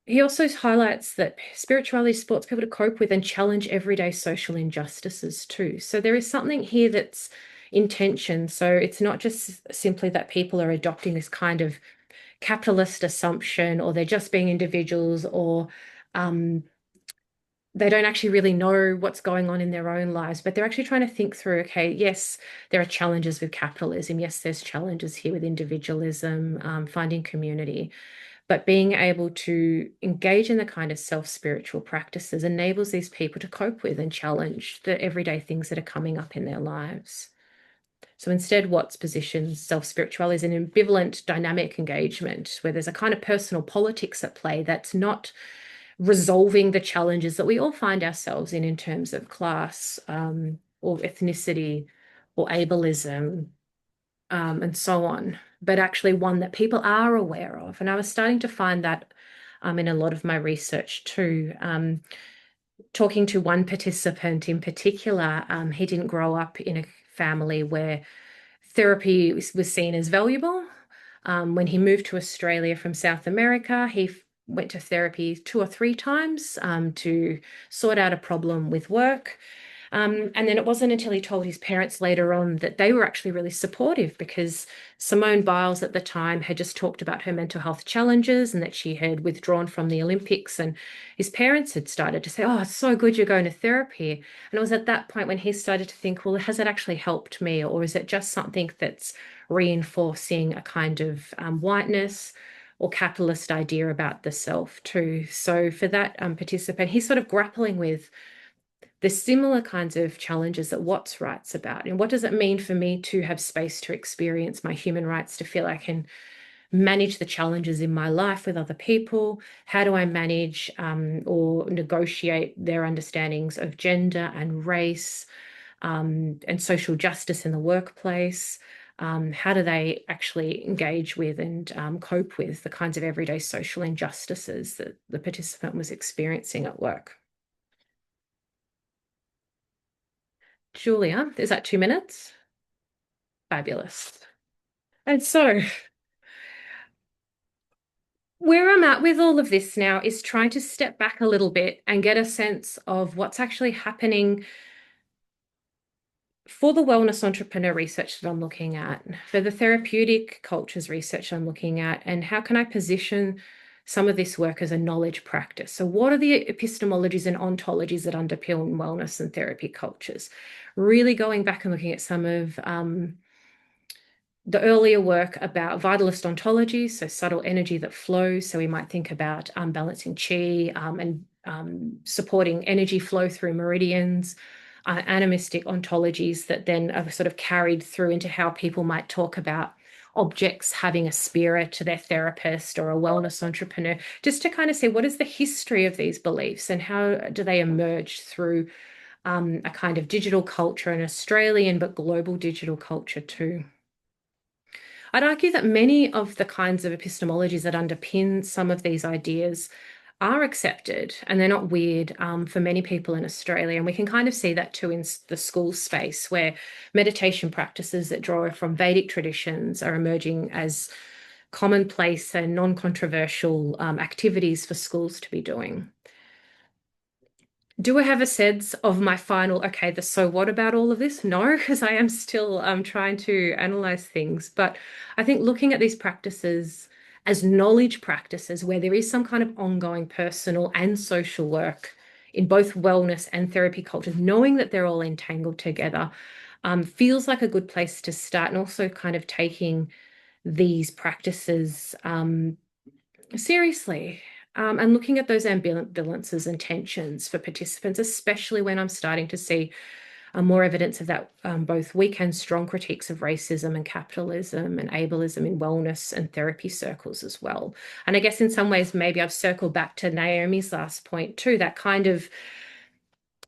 He also highlights that spirituality supports people to cope with and challenge everyday social injustices too. So there is something here that's intention. So it's not just simply that people are adopting this kind of capitalist assumption, or they're just being individuals, or they don't actually really know what's going on in their own lives, but they're actually trying to think through, okay, yes, there are challenges with capitalism. Yes, there's challenges here with individualism, finding community. But being able to engage in the kind of self-spiritual practices enables these people to cope with and challenge the everyday things that are coming up in their lives. So instead, Watts positions self-spirituality as an ambivalent dynamic engagement where there's a kind of personal politics at play that's not resolving the challenges that we all find ourselves in terms of class or ethnicity or ableism and so on, but actually one that people are aware of. And I was starting to find that in a lot of my research too. Talking to one participant in particular, he didn't grow up in a family where therapy was seen as valuable. When he moved to Australia from South America, he went to therapy 2 or 3 times to sort out a problem with work. And then it wasn't until he told his parents later on that they were actually really supportive, because Simone Biles at the time had just talked about her mental health challenges and that she had withdrawn from the Olympics. And his parents had started to say, "Oh, it's so good you're going to therapy." And it was at that point when he started to think, well, has it actually helped me? Or is it just something that's reinforcing a kind of whiteness or capitalist idea about the self too? So for that participant, he's sort of grappling with the similar kinds of challenges that Watts writes about. And what does it mean for me to have space to experience my human rights, to feel I can manage the challenges in my life with other people? How do I manage or negotiate their understandings of gender and race and social justice in the workplace? How do they actually engage with and cope with the kinds of everyday social injustices that the participant was experiencing at work? Julia, is that 2 minutes? Fabulous. And so, where I'm at with all of this now is trying to step back a little bit and get a sense of what's actually happening for the wellness entrepreneur research that I'm looking at, for the therapeutic cultures research I'm looking at, and how can I position some of this work as a knowledge practice? So what are the epistemologies and ontologies that underpin wellness and therapy cultures? Really going back and looking at some of the earlier work about vitalist ontologies, so subtle energy that flows. So we might think about balancing chi and supporting energy flow through meridians, animistic ontologies that then are sort of carried through into how people might talk about objects having a spirit to their therapist or a wellness entrepreneur, just to kind of see what is the history of these beliefs and how do they emerge through a kind of digital culture, an Australian but global digital culture too. I'd argue that many of the kinds of epistemologies that underpin some of these ideas are accepted and they're not weird for many people in Australia. And we can kind of see that too in the school space, where meditation practices that draw from Vedic traditions are emerging as commonplace and non-controversial activities for schools to be doing. Do I have a sense of my final, okay, the so what about all of this? No, because I am still trying to analyze things. But I think looking at these practices as knowledge practices where there is some kind of ongoing personal and social work in both wellness and therapy cultures, knowing that they're all entangled together, feels like a good place to start. And also kind of taking these practices seriously. And looking at those ambivalences and tensions for participants, especially when I'm starting to see more evidence of that, both weak and strong critiques of racism and capitalism and ableism in wellness and therapy circles as well. And I guess in some ways, maybe I've circled back to Naomi's last point too, that kind of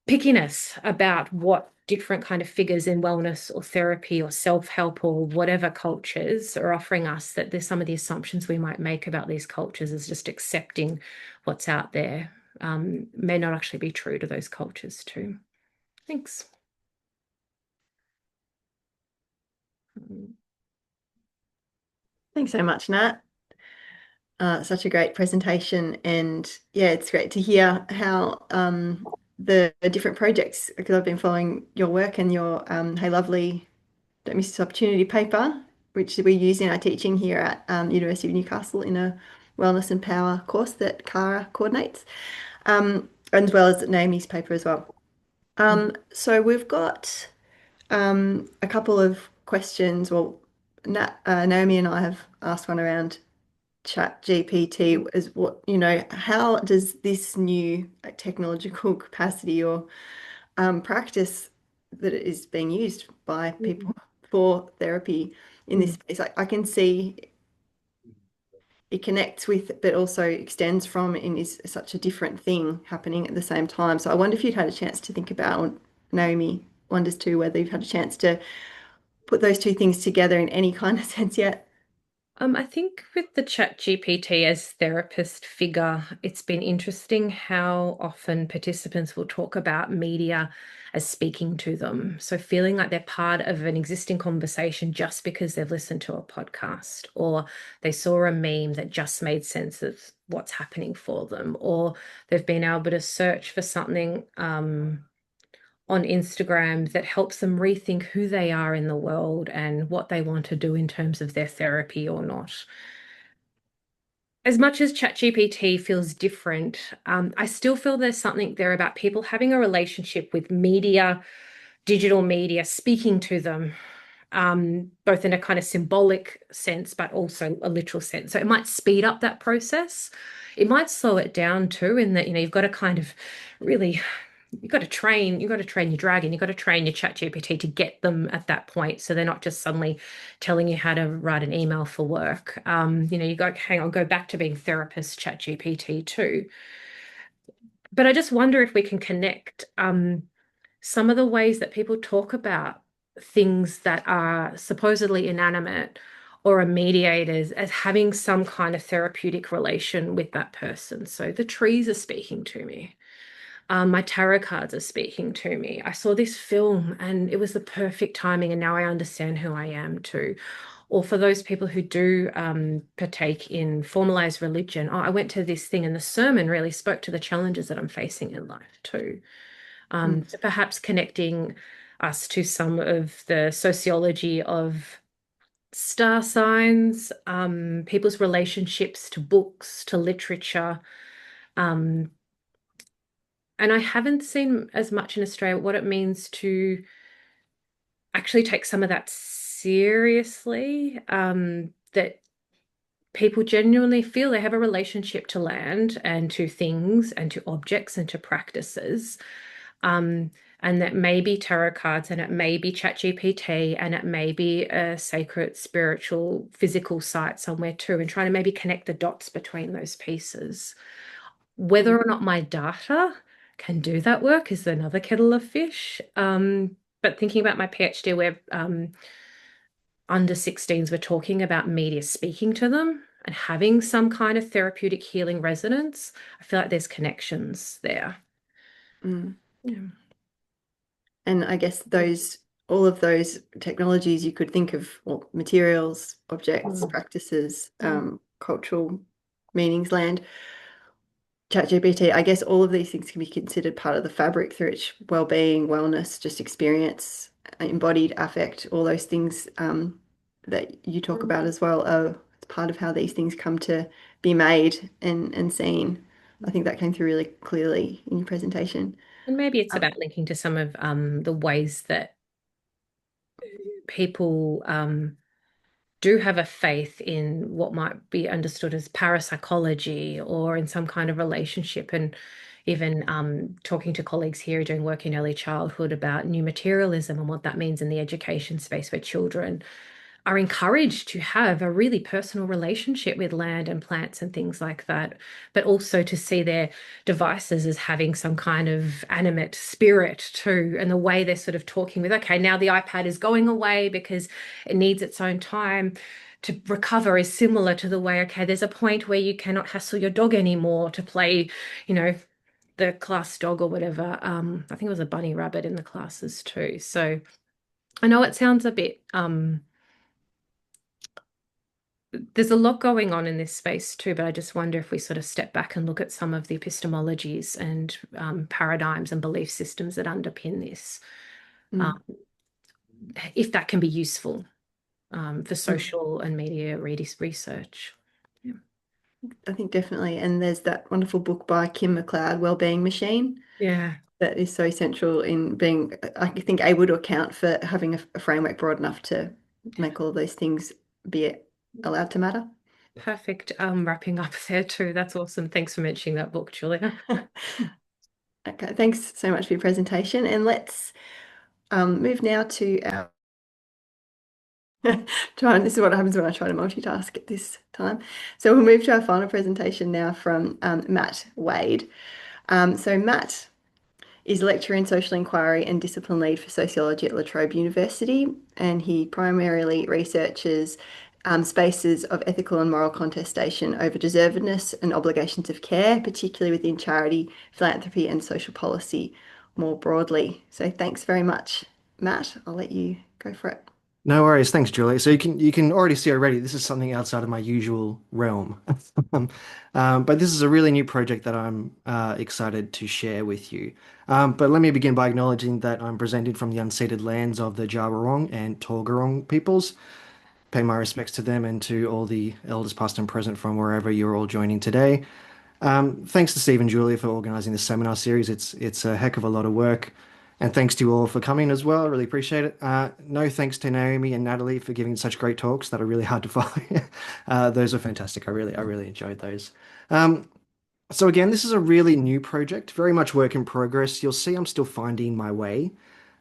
pickiness about what different kind of figures in wellness or therapy or self-help or whatever cultures are offering us, that there's some of the assumptions we might make about these cultures as just accepting what's out there, may not actually be true to those cultures too. Thanks. Thanks so much, Nat. Such a great presentation, and yeah, it's great to hear how the different projects, because I've been following your work and your Hey Lovely, Don't Miss This Opportunity paper, which we use in our teaching here at University of Newcastle in a Wellness and Power course that Cara coordinates, as well as Naomi's paper as well. So we've got a couple of questions. Well, Naomi and I have asked one around Chat GPT is what, how does this new technological capacity or practice that is being used by people for therapy in this space, I can see it connects with, but also extends from, and is such a different thing happening at the same time. So I wonder if you'd had a chance to think about, or Naomi wonders too, whether you've had a chance to put those two things together in any kind of sense yet. I think with the Chat GPT as therapist figure, it's been interesting how often participants will talk about media as speaking to them. So feeling like they're part of an existing conversation just because they've listened to a podcast, or they saw a meme that just made sense of what's happening for them, or they've been able to search for something on Instagram that helps them rethink who they are in the world and what they want to do in terms of their therapy or not. As much as ChatGPT feels different, I still feel there's something there about people having a relationship with media, digital media, speaking to them, both in a kind of symbolic sense, but also a literal sense. So it might speed up that process. It might slow it down too, in that, you've got to kind of really you've got to train your dragon, you've got to train your chat GPT to get them at that point. So they're not just suddenly telling you how to write an email for work. You got, hang on, go back to being therapist chat GPT too. But I just wonder if we can connect some of the ways that people talk about things that are supposedly inanimate or are mediators as having some kind of therapeutic relation with that person. So the trees are speaking to me. My tarot cards are speaking to me. I saw this film and it was the perfect timing, and now I understand who I am too. Or for those people who do partake in formalized religion, oh, I went to this thing and the sermon really spoke to the challenges that I'm facing in life too. So perhaps connecting us to some of the sociology of star signs, people's relationships to books, to literature. Um, and I haven't seen as much in Australia what it means to actually take some of that seriously, that people genuinely feel they have a relationship to land and to things and to objects and to practices. And that may be tarot cards, and it may be ChatGPT, and it may be a sacred, spiritual, physical site somewhere too, and trying to maybe connect the dots between those pieces. Whether or not my data can do that work is another kettle of fish. But thinking about my PhD, where under 16s were talking about media speaking to them and having some kind of therapeutic healing resonance, I feel like there's connections there. Mm. Yeah. And I guess all of those technologies you could think of, well, materials, objects, practices, cultural meanings, land, ChatGPT, I guess all of these things can be considered part of the fabric through which well-being, wellness, just experience, embodied affect, all those things that you talk about as well are part of how these things come to be made and seen. I think that came through really clearly in your presentation. And maybe it's about linking to some of the ways that people do have a faith in what might be understood as parapsychology or in some kind of relationship. And even talking to colleagues here doing work in early childhood about new materialism and what that means in the education space where children are encouraged to have a really personal relationship with land and plants and things like that, but also to see their devices as having some kind of animate spirit too. And the way they're sort of talking with, okay, now the iPad is going away because it needs its own time to recover is similar to the way, okay, there's a point where you cannot hassle your dog anymore to play, you know, the class dog or whatever. I think it was a bunny rabbit in the classes too. So I know it sounds a bit there's a lot going on in this space too, but I just wonder if we sort of step back and look at some of the epistemologies and paradigms and belief systems that underpin this, Mm. if that can be useful for Mm. social and media research. Yeah. I think definitely. And there's that wonderful book by Kim McLeod, Wellbeing Machine, Yeah, that is so central in being, I think, able to account for having a framework broad enough to make all of those things be allowed to matter. perfect. Wrapping up there too. That's awesome. Thanks for mentioning that book, Julia. Okay, thanks so much for your presentation. And let's move now to our this is what happens when I try to multitask at this time. So we'll move to our final presentation now from Matt Wade. So Matt is a lecturer in social inquiry and discipline lead for sociology at La Trobe University, and he primarily researches spaces of ethical and moral contestation over deservedness and obligations of care, particularly within charity, philanthropy, and social policy more broadly. So thanks very much, Matt. I'll let you go for it. No worries, thanks, Julie. So you can already see already this is something outside of my usual realm, but this is a really new project that I'm excited to share with you. But let me begin by acknowledging that I'm presenting from the unceded lands of the Djabwurrung and Torgurrung peoples. Pay my respects to them and to all the elders past and present from wherever you're all joining today. Thanks to Steve and Julia for organizing this seminar series. It's a heck of a lot of work. And thanks to you all for coming as well. I really appreciate it. No thanks to Naomi and Natalie for giving such great talks that are really hard to follow. Those are fantastic. I really enjoyed those. Um, so again, this is a really new project, very much work in progress. You'll see I'm still finding my way.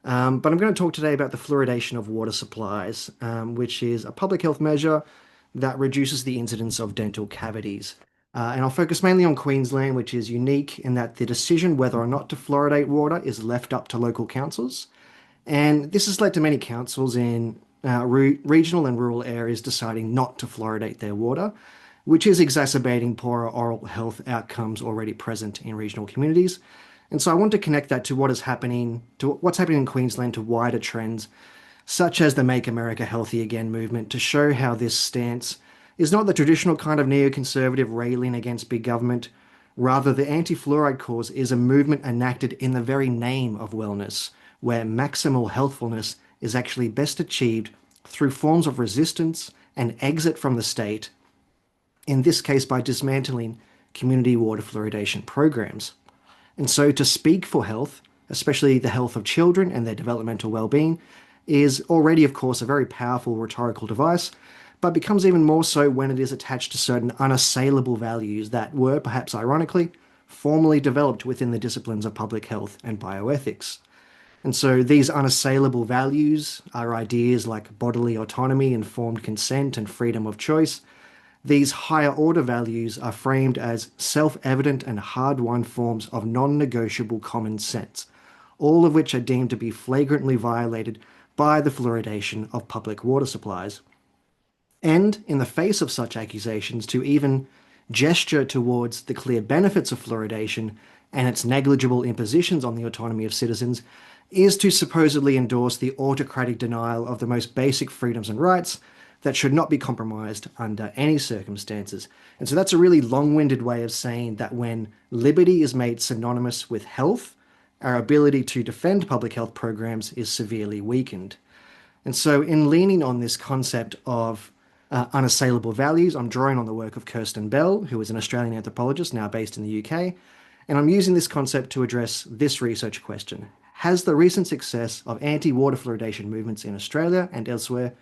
But I'm going to talk today about the fluoridation of water supplies, which is a public health measure that reduces the incidence of dental cavities. And I'll focus mainly on Queensland, which is unique in that the decision whether or not to fluoridate water is left up to local councils. And this has led to many councils in regional and rural areas deciding not to fluoridate their water, which is exacerbating poorer oral health outcomes already present in regional communities. And so I want to connect that to what's happening in Queensland to wider trends, such as the Make America Healthy Again movement, to show how this stance is not the traditional kind of neoconservative railing against big government. Rather, the anti-fluoride cause is a movement enacted in the very name of wellness, where maximal healthfulness is actually best achieved through forms of resistance and exit from the state, in this case by dismantling community water fluoridation programs. And so to speak for health, especially the health of children and their developmental well-being, is already, of course, a very powerful rhetorical device, but becomes even more so when it is attached to certain unassailable values that were, perhaps ironically, formally developed within the disciplines of public health and bioethics. And so these unassailable values are ideas like bodily autonomy, informed consent, and freedom of choice. These higher order values are framed as self-evident and hard-won forms of non-negotiable common sense, all of which are deemed to be flagrantly violated by the fluoridation of public water supplies. And in the face of such accusations, to even gesture towards the clear benefits of fluoridation and its negligible impositions on the autonomy of citizens is to supposedly endorse the autocratic denial of the most basic freedoms and rights that should not be compromised under any circumstances. And so that's a really long-winded way of saying that when liberty is made synonymous with health, our ability to defend public health programs is severely weakened. And so in leaning on this concept of unassailable values, I'm drawing on the work of Kirsten Bell, who is an Australian anthropologist now based in the UK, and I'm using this concept to address this research question. Has the recent success of anti-water fluoridation movements in Australia and elsewhere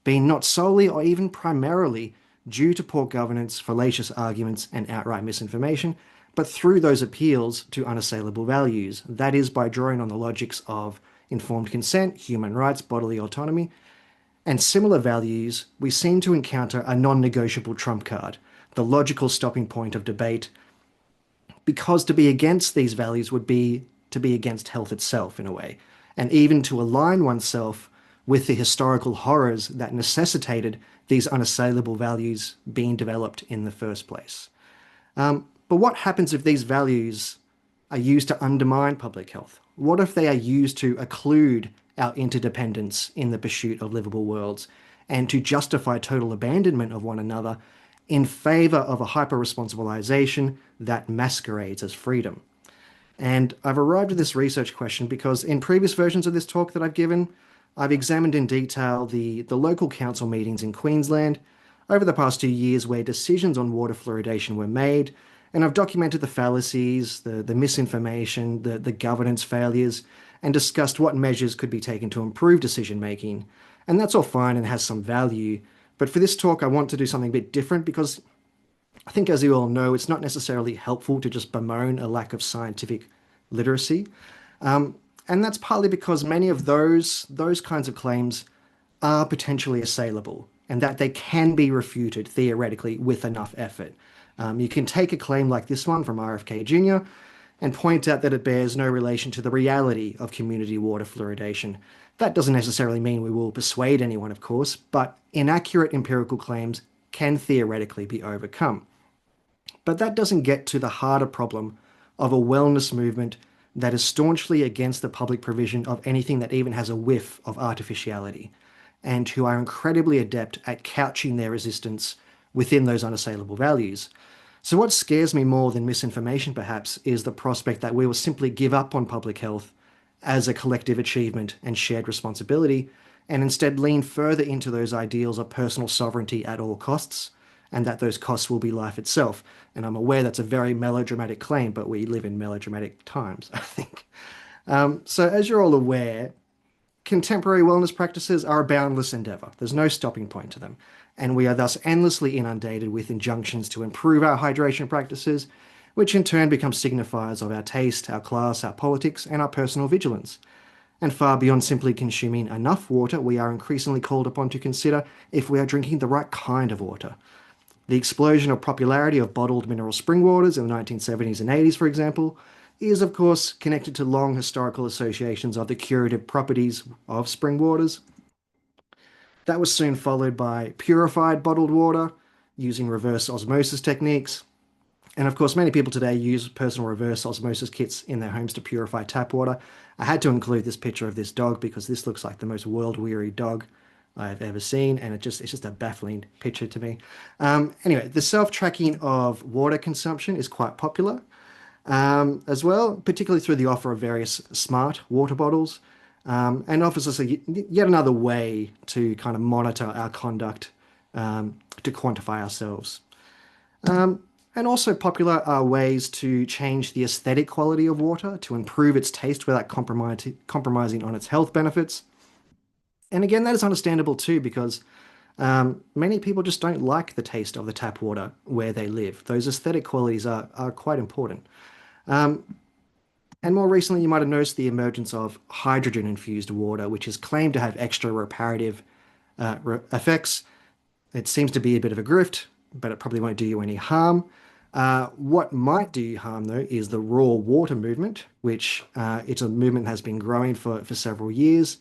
been not solely or even primarily due to poor governance, fallacious arguments, and outright misinformation, but through those appeals to unassailable values? That is, by drawing on the logics of informed consent, human rights, bodily autonomy, and similar values, we seem to encounter a non-negotiable trump card, the logical stopping point of debate, because to be against these values would be to be against health itself in a way, and even to align oneself with the historical horrors that necessitated these unassailable values being developed in the first place. But what happens if these values are used to undermine public health? What if they are used to occlude our interdependence in the pursuit of livable worlds and to justify total abandonment of one another in favor of a hyper-responsibilization that masquerades as freedom? And I've arrived at this research question because in previous versions of this talk that I've given, I've examined in detail the local council meetings in Queensland over the past 2 years where decisions on water fluoridation were made, and I've documented the fallacies, the misinformation, the governance failures, and discussed what measures could be taken to improve decision making. And that's all fine and has some value. But for this talk, I want to do something a bit different because I think, as you all know, it's not necessarily helpful to just bemoan a lack of scientific literacy. Um, and that's partly because many of those kinds of claims are potentially assailable and that they can be refuted theoretically with enough effort. You can take a claim like this one from RFK Jr. and point out that it bears no relation to the reality of community water fluoridation. That doesn't necessarily mean we will persuade anyone, of course, but inaccurate empirical claims can theoretically be overcome. But that doesn't get to the harder problem of a wellness movement that is staunchly against the public provision of anything that even has a whiff of artificiality, and who are incredibly adept at couching their resistance within those unassailable values. So, what scares me more than misinformation, perhaps, is the prospect that we will simply give up on public health as a collective achievement and shared responsibility, and instead lean further into those ideals of personal sovereignty at all costs, and that those costs will be life itself. And I'm aware that's a very melodramatic claim, but we live in melodramatic times, I think. So, as you're all aware, contemporary wellness practices are a boundless endeavor. There's no stopping point to them. And we are thus endlessly inundated with injunctions to improve our hydration practices, which in turn become signifiers of our taste, our class, our politics, and our personal vigilance. And far beyond simply consuming enough water, we are increasingly called upon to consider if we are drinking the right kind of water. The explosion of popularity of bottled mineral spring waters in the 1970s and 80s, for example, is of course connected to long historical associations of the curative properties of spring waters. That was soon followed by purified bottled water using reverse osmosis techniques. And of course, many people today use personal reverse osmosis kits in their homes to purify tap water. I had to include this picture of this dog because this looks like the most world-weary dog I've ever seen, and it's just a baffling picture to me. Anyway, the self-tracking of water consumption is quite popular as well, particularly through the offer of various smart water bottles, and offers us yet another way to kind of monitor our conduct, to quantify ourselves. Um, and also popular are ways to change the aesthetic quality of water to improve its taste without compromising on its health benefits. And again, that is understandable too, because many people just don't like the taste of the tap water where they live. Those aesthetic qualities are quite important. Um, and more recently, you might have noticed the emergence of hydrogen-infused water, which is claimed to have extra reparative effects. It seems to be a bit of a grift, but it probably won't do you any harm. What might do you harm, though, is the raw water movement, which it's a movement that has been growing for several years,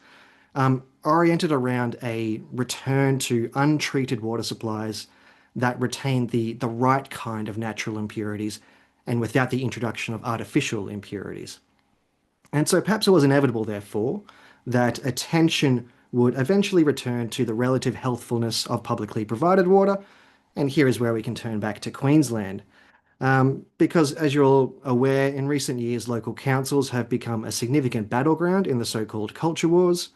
oriented around a return to untreated water supplies that retain the right kind of natural impurities and without the introduction of artificial impurities. And so perhaps it was inevitable, therefore, that attention would eventually return to the relative healthfulness of publicly provided water. And here is where we can turn back to Queensland. Because, as you're all aware, in recent years, local councils have become a significant battleground in the so-called culture wars,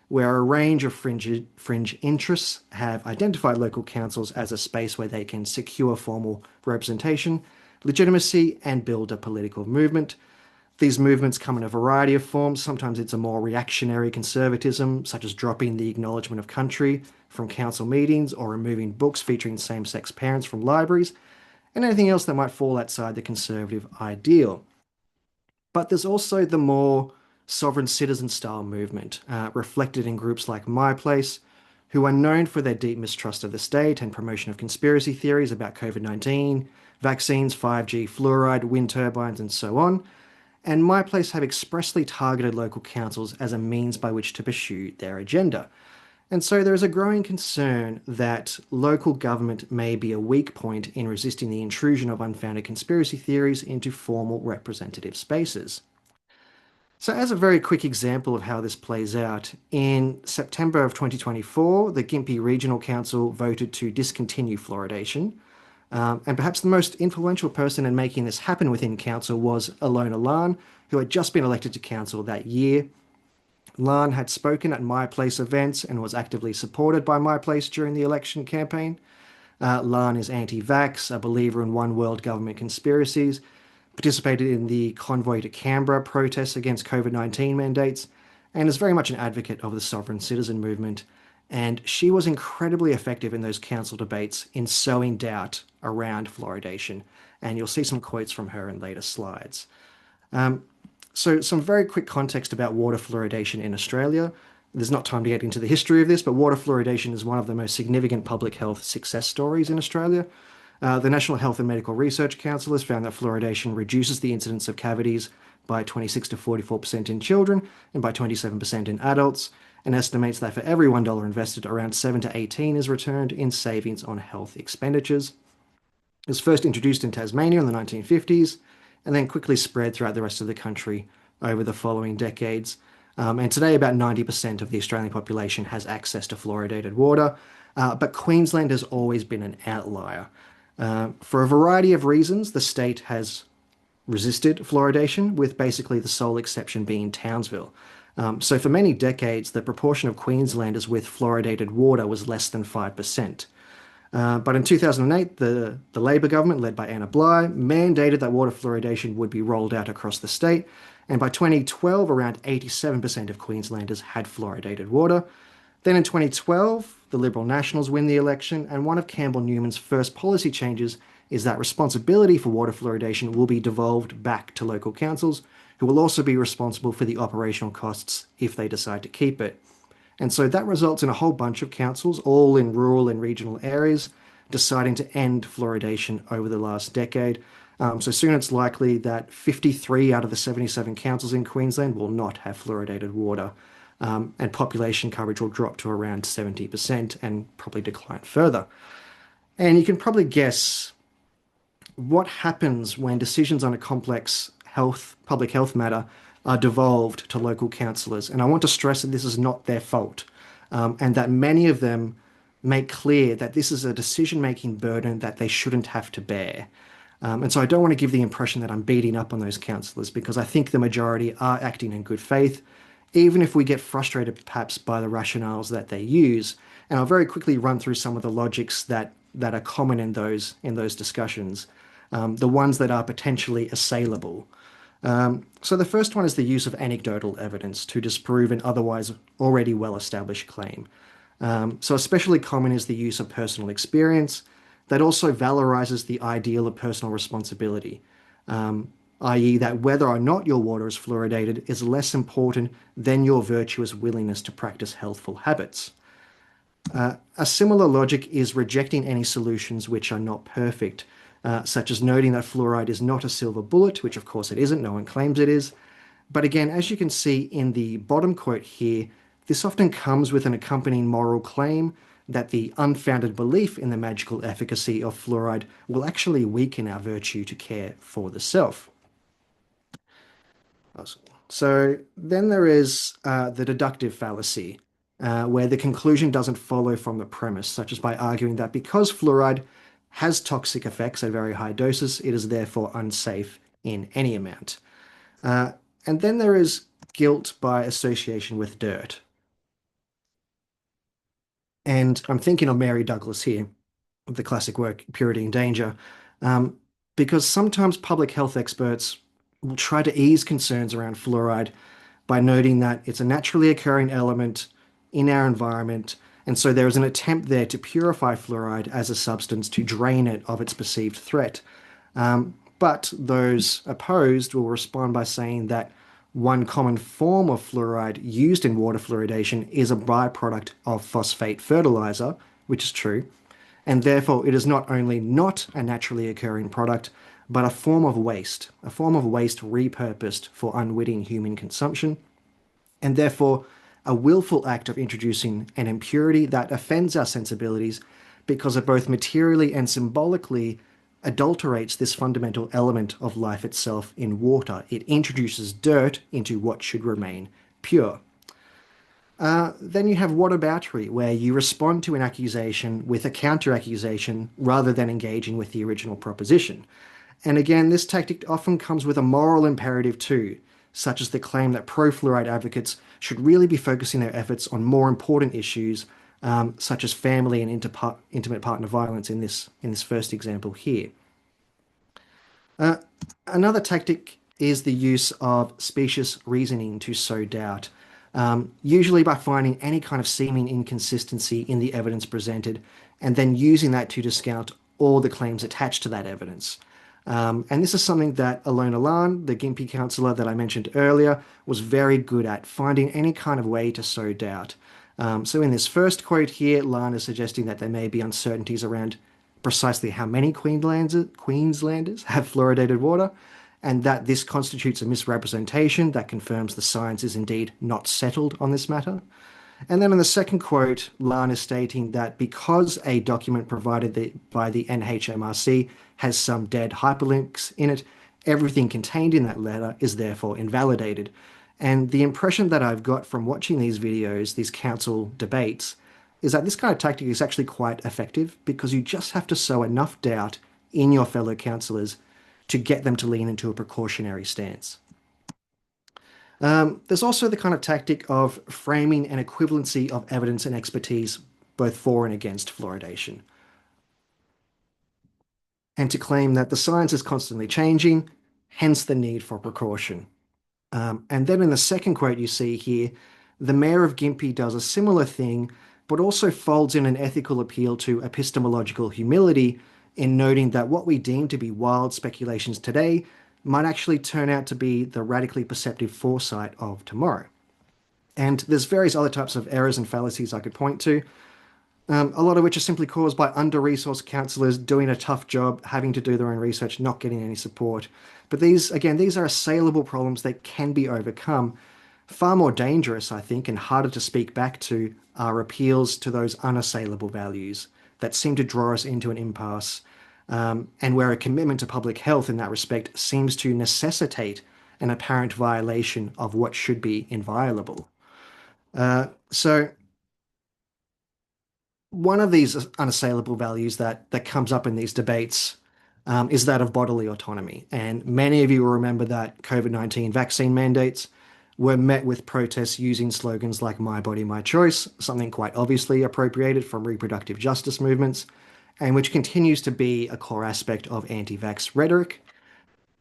where a range of fringe interests have identified local councils as a space where they can secure formal representation, legitimacy, and build a political movement. These movements come in a variety of forms. Sometimes it's a more reactionary conservatism, such as dropping the acknowledgement of country from council meetings or removing books featuring same-sex parents from libraries, and anything else that might fall outside the conservative ideal. But there's also the more sovereign citizen style movement, reflected in groups like My Place, who are known for their deep mistrust of the state and promotion of conspiracy theories about COVID-19, vaccines, 5G, fluoride, wind turbines, and so on. And My Place have expressly targeted local councils as a means by which to pursue their agenda. And so there is a growing concern that local government may be a weak point in resisting the intrusion of unfounded conspiracy theories into formal representative spaces. So, as a very quick example of how this plays out, in September of 2024, the Gympie Regional Council voted to discontinue fluoridation. And perhaps the most influential person in making this happen within council was Alona Lan, who had just been elected to council that year. Lan had spoken at My Place events and was actively supported by My Place during the election campaign. Lan is anti-vax, a believer in one world government conspiracies, participated in the Convoy to Canberra protests against COVID-19 mandates, and is very much an advocate of the sovereign citizen movement. And she was incredibly effective in those council debates in sowing doubt around fluoridation. And you'll see some quotes from her in later slides. So some very quick context about water fluoridation in Australia. There's not time to get into the history of this, but water fluoridation is one of the most significant public health success stories in Australia. The National Health and Medical Research Council has found that fluoridation reduces the incidence of cavities by 26 to 44% in children and by 27% in adults, and estimates that for every $1 invested, around 7 to 18 is returned in savings on health expenditures. It was first introduced in Tasmania in the 1950s and then quickly spread throughout the rest of the country over the following decades. And today, about 90% of the Australian population has access to fluoridated water, but Queensland has always been an outlier. For a variety of reasons, the state has resisted fluoridation, with basically the sole exception being Townsville. So for many decades, the proportion of Queenslanders with fluoridated water was less than 5%. But in 2008, the Labor government, led by Anna Bligh, mandated that water fluoridation would be rolled out across the state. And by 2012, around 87% of Queenslanders had fluoridated water. Then in 2012, the Liberal Nationals win the election, and one of Campbell Newman's first policy changes is that responsibility for water fluoridation will be devolved back to local councils, who will also be responsible for the operational costs if they decide to keep it. And so that results in a whole bunch of councils, all in rural and regional areas, deciding to end fluoridation over the last decade. So soon it's likely that 53 out of the 77 councils in Queensland will not have fluoridated water, and population coverage will drop to around 70% and probably decline further. And you can probably guess what happens when decisions on a complex public health matter are devolved to local councillors. And I want to stress that this is not their fault, and that many of them make clear that this is a decision-making burden that they shouldn't have to bear. And so I don't want to give the impression that I'm beating up on those councillors, because I think the majority are acting in good faith, even if we get frustrated perhaps by the rationales that they use. And I'll very quickly run through some of the logics that are common in those discussions, the ones that are potentially assailable. So the first one is the use of anecdotal evidence to disprove an otherwise already well-established claim. So especially common is the use of personal experience that also valorizes the ideal of personal responsibility, i.e. that whether or not your water is fluoridated is less important than your virtuous willingness to practice healthful habits. A similar logic is rejecting any solutions which are not perfect, such as noting that fluoride is not a silver bullet, which of course it isn't, no one claims it is. But again, as you can see in the bottom quote here, this often comes with an accompanying moral claim that the unfounded belief in the magical efficacy of fluoride will actually weaken our virtue to care for the self. So then there is the deductive fallacy, where the conclusion doesn't follow from the premise, such as by arguing that because fluoride has toxic effects at very high doses, it is therefore unsafe in any amount. And then there is guilt by association with dirt. And I'm thinking of Mary Douglas here, of the classic work Purity and Danger, because sometimes public health experts will try to ease concerns around fluoride by noting that it's a naturally occurring element in our environment, and so there is an attempt there to purify fluoride as a substance to drain it of its perceived threat. But those opposed will respond by saying that one common form of fluoride used in water fluoridation is a byproduct of phosphate fertilizer, which is true, and therefore it is not only not a naturally occurring product, but a form of waste repurposed for unwitting human consumption, and therefore a willful act of introducing an impurity that offends our sensibilities because it both materially and symbolically adulterates this fundamental element of life itself in water. It introduces dirt into what should remain pure. Then you have whataboutery, where you respond to an accusation with a counter accusation rather than engaging with the original proposition. And again, this tactic often comes with a moral imperative too, such as the claim that pro-fluoride advocates should really be focusing their efforts on more important issues, such as family and intimate partner violence in this first example here. Uh, Another tactic is the use of specious reasoning to sow doubt, usually by finding any kind of seeming inconsistency in the evidence presented and then using that to discount all the claims attached to that evidence. And this is something that Alona Lan, the Gympie counsellor that I mentioned earlier, was very good at, finding any kind of way to sow doubt. So in this first quote here, Lan is suggesting that there may be uncertainties around precisely how many Queenslanders have fluoridated water, and that this constitutes a misrepresentation that confirms the science is indeed not settled on this matter. And then in the second quote, Lan is stating that because a document provided by the NHMRC has some dead hyperlinks in it, everything contained in that letter is therefore invalidated. And the impression that I've got from watching these videos, these council debates, is that this kind of tactic is actually quite effective because you just have to sow enough doubt in your fellow councillors to get them to lean into a precautionary stance. There's also the kind of tactic of framing an equivalency of evidence and expertise both for and against fluoridation, and to claim that the science is constantly changing, hence the need for precaution. And then in the second quote you see here, the mayor of Gympie does a similar thing, but also folds in an ethical appeal to epistemological humility in noting that what we deem to be wild speculations today might actually turn out to be the radically perceptive foresight of tomorrow. And there's various other types of errors and fallacies I could point to, a lot of which are simply caused by under-resourced counsellors doing a tough job, having to do their own research, not getting any support. But these, again, these are assailable problems that can be overcome. Far more dangerous, I think, and harder to speak back to are appeals to those unassailable values that seem to draw us into an impasse, and where a commitment to public health in that respect seems to necessitate an apparent violation of what should be inviolable. So one of these unassailable values that comes up in these debates is that of bodily autonomy. And many of you will remember that COVID-19 vaccine mandates were met with protests using slogans like "My body, my choice," something quite obviously appropriated from reproductive justice movements, and which continues to be a core aspect of anti-vax rhetoric.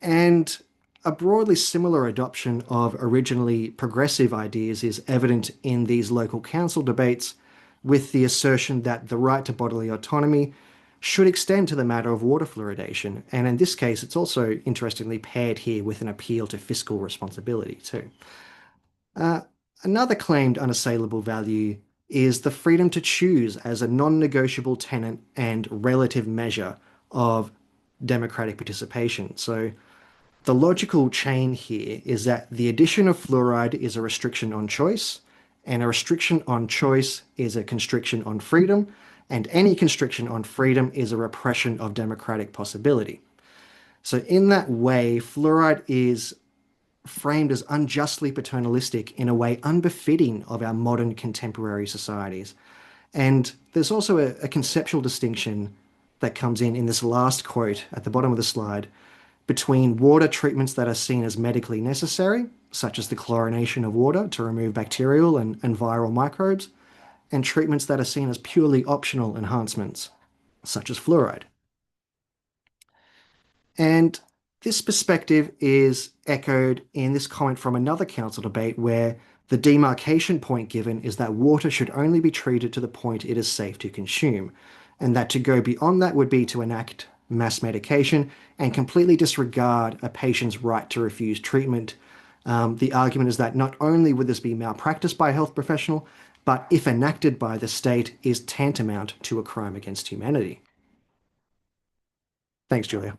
And a broadly similar adoption of originally progressive ideas is evident in these local council debates, with the assertion that the right to bodily autonomy should extend to the matter of water fluoridation. And in this case, it's also interestingly paired here with an appeal to fiscal responsibility too. Another claimed unassailable value is the freedom to choose as a non-negotiable tenet and relative measure of democratic participation. So the logical chain here is that the addition of fluoride is a restriction on choice, and a restriction on choice is a constriction on freedom, and any constriction on freedom is a repression of democratic possibility. So in that way, fluoride is framed as unjustly paternalistic in a way unbefitting of our modern contemporary societies. And there's also a conceptual distinction that comes in this last quote at the bottom of the slide between water treatments that are seen as medically necessary, such as the chlorination of water to remove bacterial and viral microbes, and treatments that are seen as purely optional enhancements, such as fluoride. And this perspective is echoed in this comment from another council debate where the demarcation point given is that water should only be treated to the point it is safe to consume, and that to go beyond that would be to enact mass medication and completely disregard a patient's right to refuse treatment, The argument is that not only would this be malpractice by a health professional, but if enacted by the state, is tantamount to a crime against humanity. Thanks, Julia.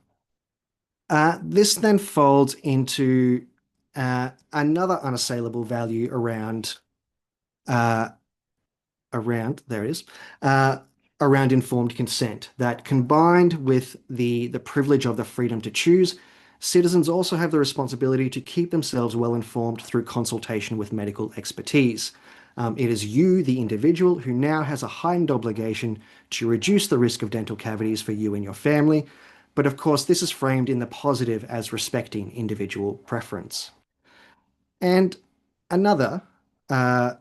This then folds into another unassailable value uh, there it is, uh, around informed consent, that combined with the privilege of the freedom to choose, citizens also have the responsibility to keep themselves well informed through consultation with medical expertise. It is you, the individual, who now has a heightened obligation to reduce the risk of dental cavities for you and your family. But of course, this is framed in the positive as respecting individual preference. And another uh,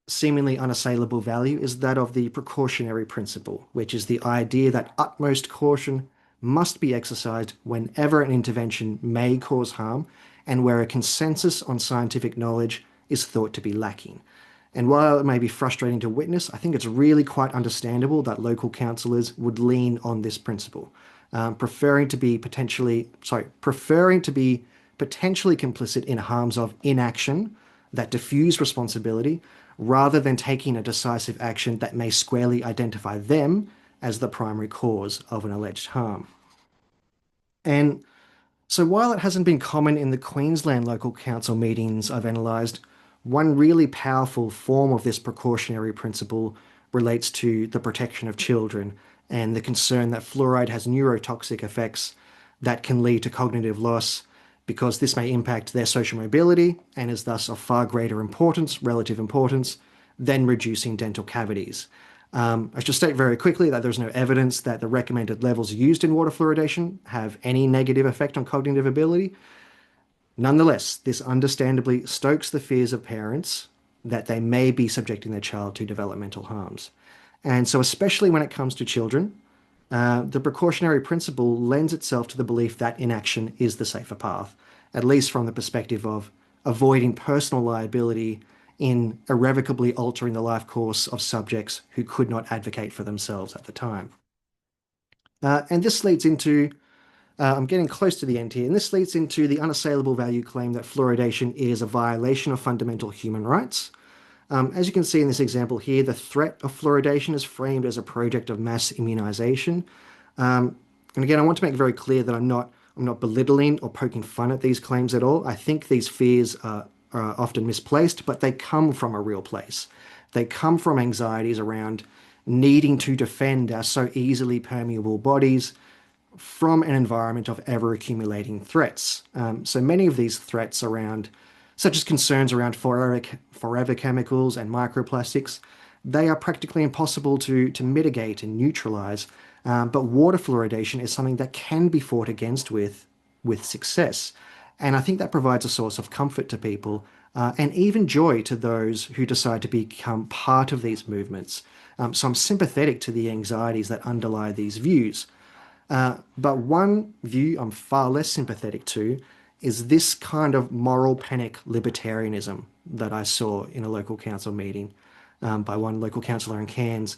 seemingly unassailable value is that of the precautionary principle, which is the idea that utmost caution must be exercised whenever an intervention may cause harm and where a consensus on scientific knowledge is thought to be lacking. And while it may be frustrating to witness, I think it's really quite understandable that local councillors would lean on this principle, preferring to be potentially complicit in harms of inaction that diffuse responsibility rather than taking a decisive action that may squarely identify them as the primary cause of an alleged harm. And so while it hasn't been common in the Queensland local council meetings I've analysed, one really powerful form of this precautionary principle relates to the protection of children and the concern that fluoride has neurotoxic effects that can lead to cognitive loss because this may impact their social mobility and is thus of far greater importance, relative importance, than reducing dental cavities. I should state very quickly that there's no evidence that the recommended levels used in water fluoridation have any negative effect on cognitive ability. Nonetheless, this understandably stokes the fears of parents that they may be subjecting their child to developmental harms. And so, especially when it comes to children, the precautionary principle lends itself to the belief that inaction is the safer path, at least from the perspective of avoiding personal liability in irrevocably altering the life course of subjects who could not advocate for themselves at the time. And this leads into, I'm getting close to the end here, and this leads into the unassailable value claim that fluoridation is a violation of fundamental human rights. As you can see in this example here, the threat of fluoridation is framed as a project of mass immunization. And again, I want to make very clear that I'm not belittling or poking fun at these claims at all. I think these fears are often misplaced, but they come from a real place. They come from anxieties around needing to defend our so easily permeable bodies from an environment of ever accumulating threats. So many of these threats around, such as concerns around forever chemicals and microplastics, they are practically impossible to mitigate and neutralize. But water fluoridation is something that can be fought against with success. And I think that provides a source of comfort to people and even joy to those who decide to become part of these movements. So I'm sympathetic to the anxieties that underlie these views. But one view I'm far less sympathetic to is this kind of moral panic libertarianism that I saw in a local council meeting by one local councillor in Cairns,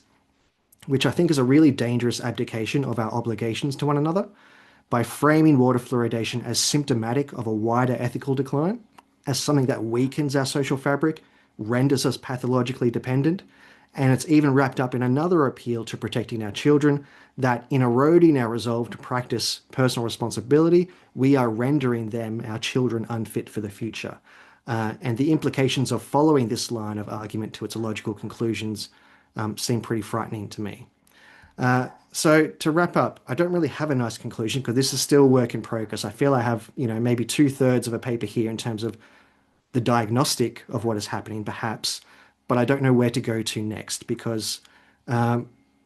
which I think is a really dangerous abdication of our obligations to one another by framing water fluoridation as symptomatic of a wider ethical decline, as something that weakens our social fabric, renders us pathologically dependent, and it's even wrapped up in another appeal to protecting our children, that in eroding our resolve to practice personal responsibility, we are rendering them, our children, unfit for the future. And the implications of following this line of argument to its logical conclusions seem pretty frightening to me. So to wrap up, I don't really have a nice conclusion because this is still work in progress. I feel I have, maybe two-thirds of a paper here in terms of the diagnostic of what is happening, perhaps, but I don't know where to go to next because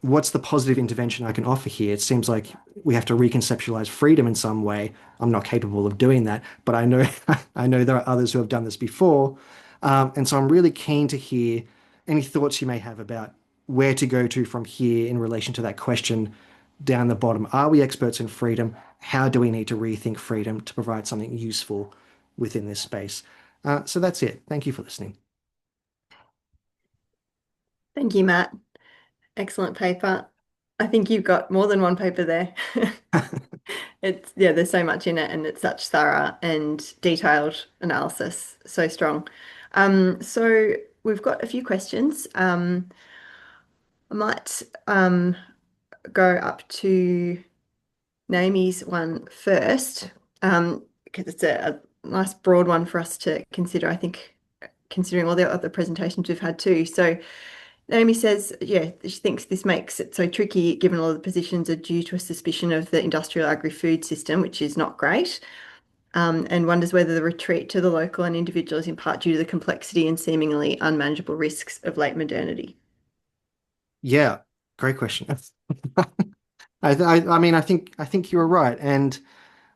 what's the positive intervention I can offer here? It seems like we have to reconceptualize freedom in some way. I'm not capable of doing that, but I know I know there are others who have done this before, and so I'm really keen to hear any thoughts you may have about where to go to from here in relation to that question down the bottom. Are we experts in freedom? How do we need to rethink freedom to provide something useful within this space? So that's it. Thank you for listening. Thank you, Matt. Excellent paper. I think you've got more than one paper there. It's yeah, there's so much in it, and it's such thorough and detailed analysis. So strong. So we've got a few questions. I might go up to Naomi's one first, because it's a nice broad one for us to consider, I think, considering all the other presentations we've had too. So Naomi says, yeah, she thinks this makes it so tricky given all the positions are due to a suspicion of the industrial agri-food system, which is not great, and wonders whether the retreat to the local and individual is in part due to the complexity and seemingly unmanageable risks of late modernity. Yeah, great question. I mean, I think you were right, and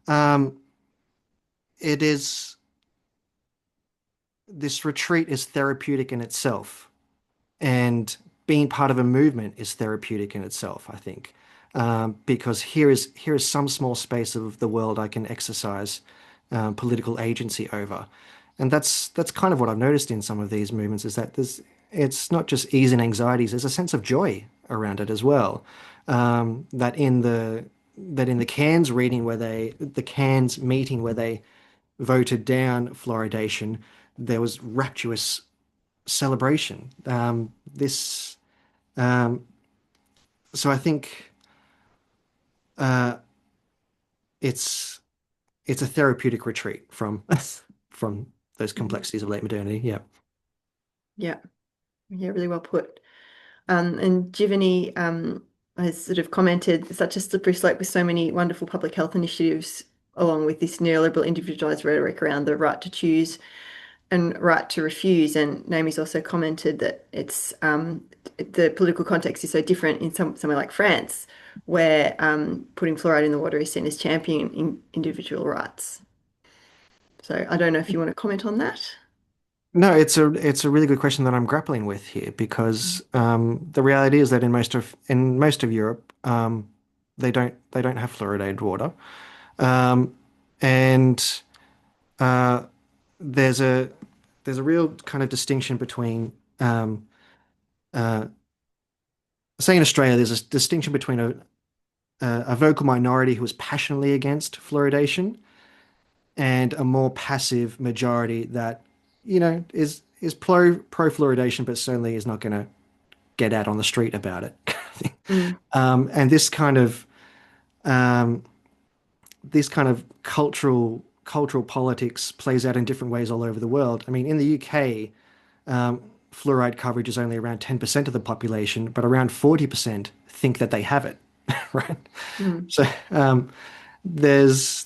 um, it is this retreat is therapeutic in itself, and being part of a movement is therapeutic in itself, I think, because here is some small space of the world I can exercise political agency over, and that's kind of what I've noticed in some of these movements is that it's not just ease and anxieties, there's a sense of joy around it as well. That in the Cairns reading the Cairns meeting where they voted down fluoridation, there was rapturous celebration. This um, so I think uh, it's it's a therapeutic retreat from from those Mhm. complexities of late modernity. Yeah. Yeah, yeah, really well put. And Giovanni has sort of commented such a slippery slope with so many wonderful public health initiatives, along with this neoliberal individualized rhetoric around the right to choose and right to refuse. And Naomi's also commented that it's the political context is so different in somewhere like France, where putting fluoride in the water is seen as championing individual rights. So I don't know if you want to comment on that. No, it's a really good question that I'm grappling with here because the reality is that in most of Europe they don't have fluoridated water, um, and uh, there's a there's a real kind of distinction between uh, say in Australia there's a distinction between a vocal minority who is passionately against fluoridation and a more passive majority that is pro fluoridation but certainly is not going to get out on the street about it. Mm, And um, this kind of cultural politics plays out in different ways all over the world. I mean, in the UK, fluoride coverage is only around 10% of the population, but around 40% think that they have it, right? mm, So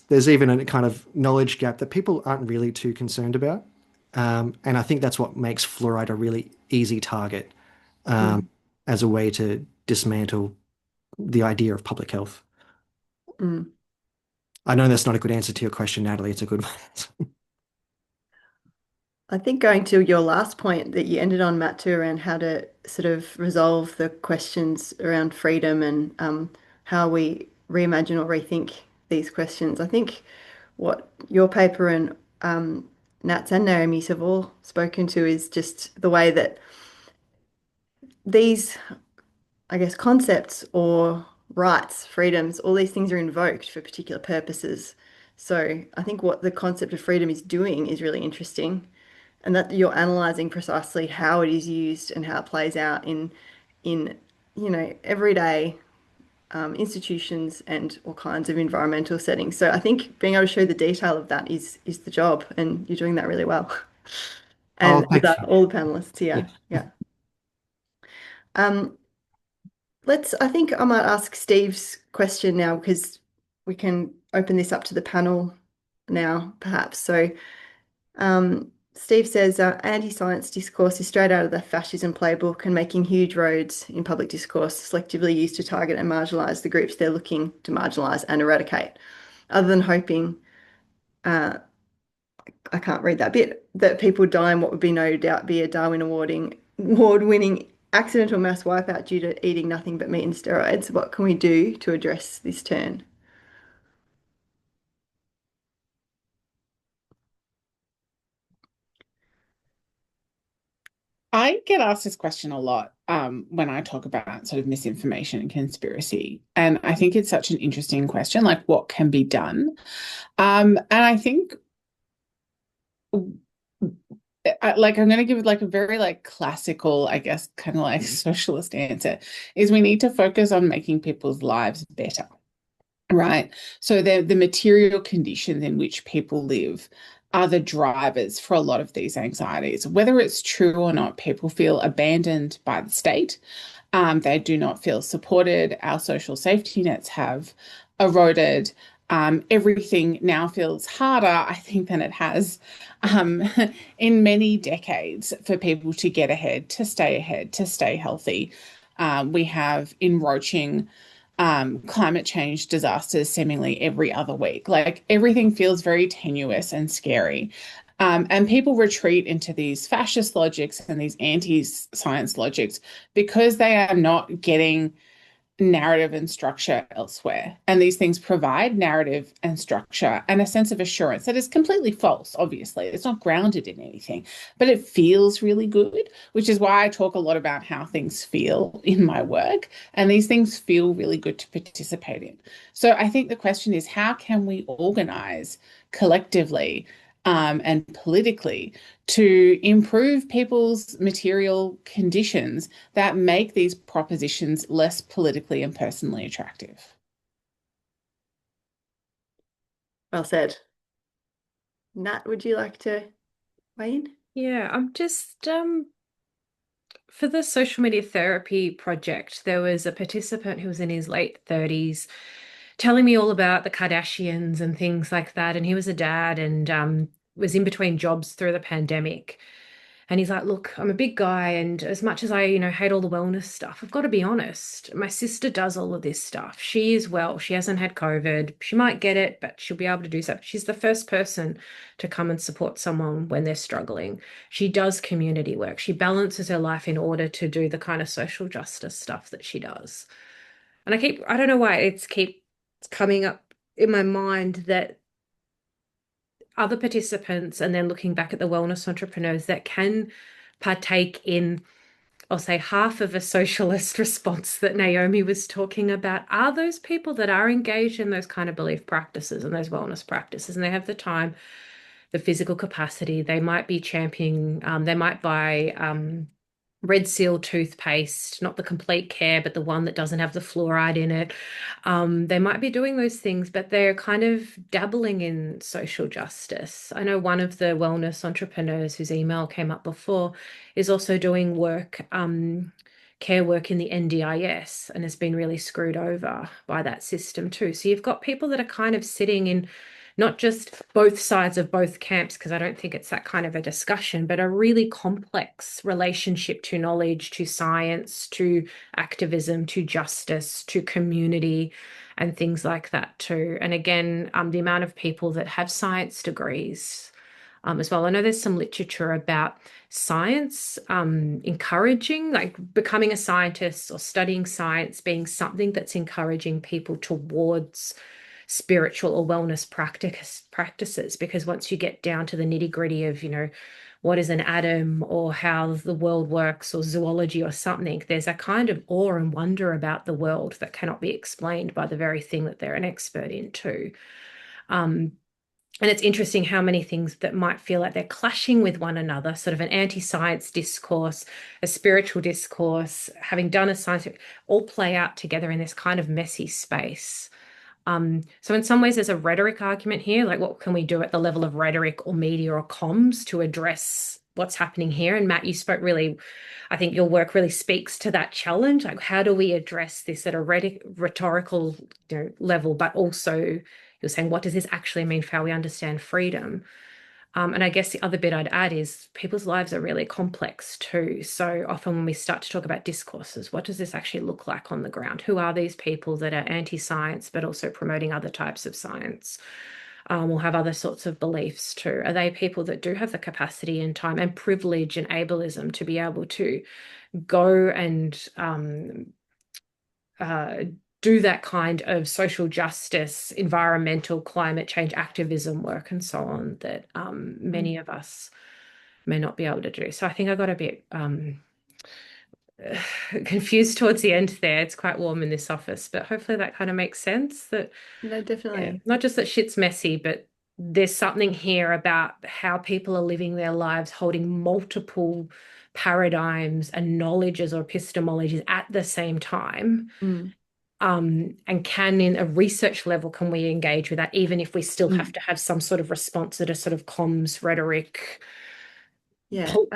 there's even a kind of knowledge gap that people aren't really too concerned about. And I think that's what makes fluoride a really easy target mm, as a way to dismantle the idea of public health. mm. I know that's not a good answer to your question, Natalie. It's a good one. I think going to your last point that you ended on, Matt, too, around how to sort of resolve the questions around freedom and how we reimagine or rethink these questions. I think what your paper and Nat's and Naomi's have all spoken to is just the way that these, I guess, concepts or rights, freedoms, all these things are invoked for particular purposes. So I think what the concept of freedom is doing is really interesting, and that you're analyzing precisely how it is used and how it plays out in everyday institutions and all kinds of environmental settings. So I think being able to show the detail of that is the job, and you're doing that really well. Oh, And as thank are you. all the panelists Yeah. here. Yeah. Um, I think I might ask Steve's question now because we can open this up to the panel now, perhaps. So, Steve says anti-science discourse is straight out of the fascism playbook and making huge roads in public discourse, selectively used to target and marginalize the groups they're looking to marginalize and eradicate. Other than hoping, uh, I can't read that bit, that people die in what would be no doubt be a award-winning accidental mass wipeout due to eating nothing but meat and steroids. What can we do to address this turn? I get asked this question a lot. when I talk about sort of misinformation and conspiracy. And I think it's such an interesting question, like what can be done? And I think I'm going to give like a very like classical, I guess, kind of like socialist answer is we need to focus on making people's lives better. Right. So the material conditions in which people live are the drivers for a lot of these anxieties. Whether it's true or not, people feel abandoned by the state. They do not feel supported. Our social safety nets have eroded. Everything now feels harder, I think, than it has um, in many decades for people to get ahead, to stay healthy. We have enroaching climate change disasters seemingly every other week. Like everything feels very tenuous and scary. And people retreat into these fascist logics and these anti-science logics because they are not getting narrative and structure elsewhere. And these things provide narrative and structure and a sense of assurance that is completely false, obviously. It's not grounded in anything, but it feels really good, which is why I talk a lot about how things feel in my work. And these things feel really good to participate in. So I think the question is, how can we organize collectively and politically to improve people's material conditions that make these propositions less politically and personally attractive? Well said. Nat, would you like to weigh in? Yeah, I'm just for the social media therapy project, there was a participant who was in his late 30s telling me all about the Kardashians and things like that. And he was a dad and was in between jobs through the pandemic. And he's like, look, I'm a big guy, and as much as I, hate all the wellness stuff, I've got to be honest. My sister does all of this stuff. She is well. She hasn't had COVID. She might get it, but she'll be able to do so. She's the first person to come and support someone when they're struggling. She does community work. She balances her life in order to do the kind of social justice stuff that she does. And I don't know why it's keeps coming up in my mind that other participants, and then looking back at the wellness entrepreneurs that can partake in, I'll say, half of a socialist response that Naomi was talking about, are those people that are engaged in those kind of belief practices and those wellness practices, and they have the time, the physical capacity. They might be championing, they might buy Red Seal toothpaste, not the complete care, but the one that doesn't have the fluoride in it. They might be doing those things, but they're kind of dabbling in social justice. I know one of the wellness entrepreneurs whose email came up before is also doing work, care work in the NDIS, and has been really screwed over by that system too. So you've got people that are kind of sitting in not just both sides of both camps, because I don't think it's that kind of a discussion, but a really complex relationship to knowledge, to science, to activism, to justice, to community, and things like that too. And again, the amount of people that have science degrees as well. I know there's some literature about science encouraging, like becoming a scientist or studying science being something that's encouraging people towards spiritual or wellness practices, because once you get down to the nitty-gritty of, what is an atom or how the world works or zoology or something, there's a kind of awe and wonder about the world that cannot be explained by the very thing that they're an expert in too. And it's interesting how many things that might feel like they're clashing with one another, sort of an anti-science discourse, a spiritual discourse, having done a science, all play out together in this kind of messy space. So in some ways, there's a rhetoric argument here, like what can we do at the level of rhetoric or media or comms to address what's happening here? And Matt, you spoke really, I think your work really speaks to that challenge. Like, how do we address this at a rhetorical, level, but also you're saying, what does this actually mean for how we understand freedom? And I guess the other bit I'd add is people's lives are really complex too. So often when we start to talk about discourses, what does this actually look like on the ground? Who are these people that are anti-science, but also promoting other types of science? Or have other sorts of beliefs too? Are they people that do have the capacity and time and privilege and ableism to be able to go and uh, do that kind of social justice, environmental, climate change activism work, and so on, that many of us may not be able to do. So I think I got a bit confused towards the end there. It's quite warm in this office, but hopefully that kind of makes sense that, No, yeah, definitely. not just that shit's messy, but there's something here about how people are living their lives holding multiple paradigms and knowledges or epistemologies at the same time. Mm, And can, in a research level, can we engage with that, even if we still have mm. to have some sort of response at a sort of comms, rhetoric, Yeah, pol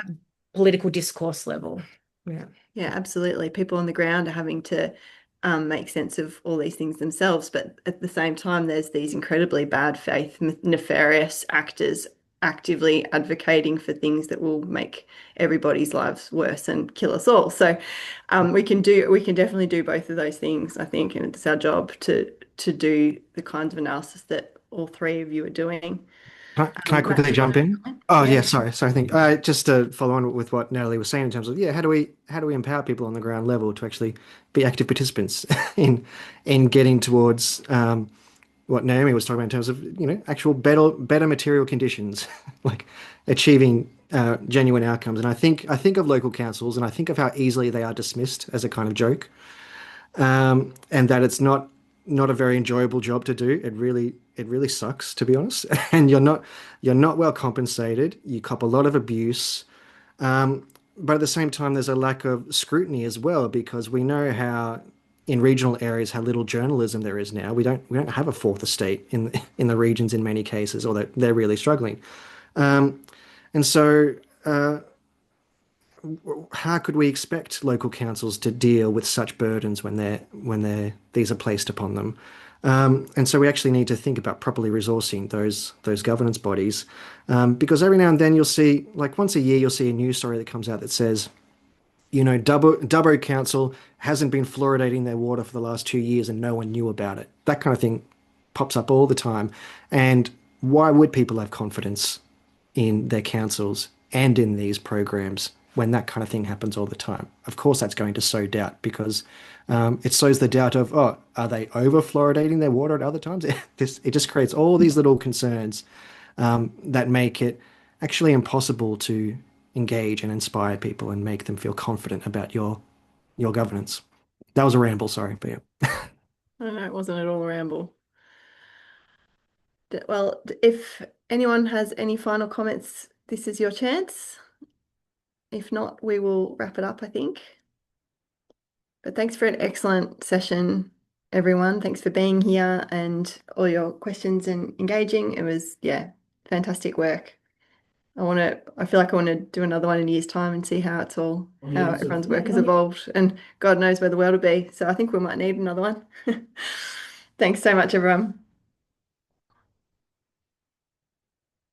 political discourse level? Yeah. yeah, absolutely. People on the ground are having to make sense of all these things themselves, but at the same time, there's these incredibly bad faith, nefarious actors actively advocating for things that will make everybody's lives worse and kill us all. So we can definitely do both of those things, I think, and it's our job to do the kinds of analysis that all three of you are doing. Can I Matt, quickly do you want jump to in? comment? Oh Yeah, yeah, go for sorry. it. So I think just to follow on with what Natalie was saying in terms of yeah, how do we empower people on the ground level to actually be active participants in getting towards what Naomi was talking about in terms of actual better material conditions, like achieving genuine outcomes. And I think of local councils and I think of how easily they are dismissed as a kind of joke, and that it's not a very enjoyable job to do. It really sucks, to be honest. And you're not well compensated. You cop a lot of abuse. But at the same time, there's a lack of scrutiny as well because we know how in regional areas how little journalism there is now. We don't have a fourth estate in the regions in many cases, or they're really struggling. And so how could we expect local councils to deal with such burdens when these are placed upon them? And so we actually need to think about properly resourcing those governance bodies, because every now and then you'll see, like once a year, you'll see a news story that comes out that says, Dubbo Council hasn't been fluoridating their water for the last 2 years and no one knew about it. That kind of thing pops up all the time. And why would people have confidence in their councils and in these programs when that kind of thing happens all the time? Of course, that's going to sow doubt because it sows the doubt of, oh, are they over fluoridating their water at other times? It just creates all these little concerns that make it actually impossible to engage and inspire people and make them feel confident about your governance. That was a ramble, sorry, but yeah. I don't know, it wasn't at all a ramble. Well, if anyone has any final comments, this is your chance. If not, we will wrap it up, I think. But thanks for an excellent session, everyone. Thanks for being here and all your questions and engaging. It was, yeah, fantastic work. I feel like I want to do another one in a year's time and see how how everyone's work has evolved. And God knows where the world will be. So I think we might need another one. Thanks so much, everyone.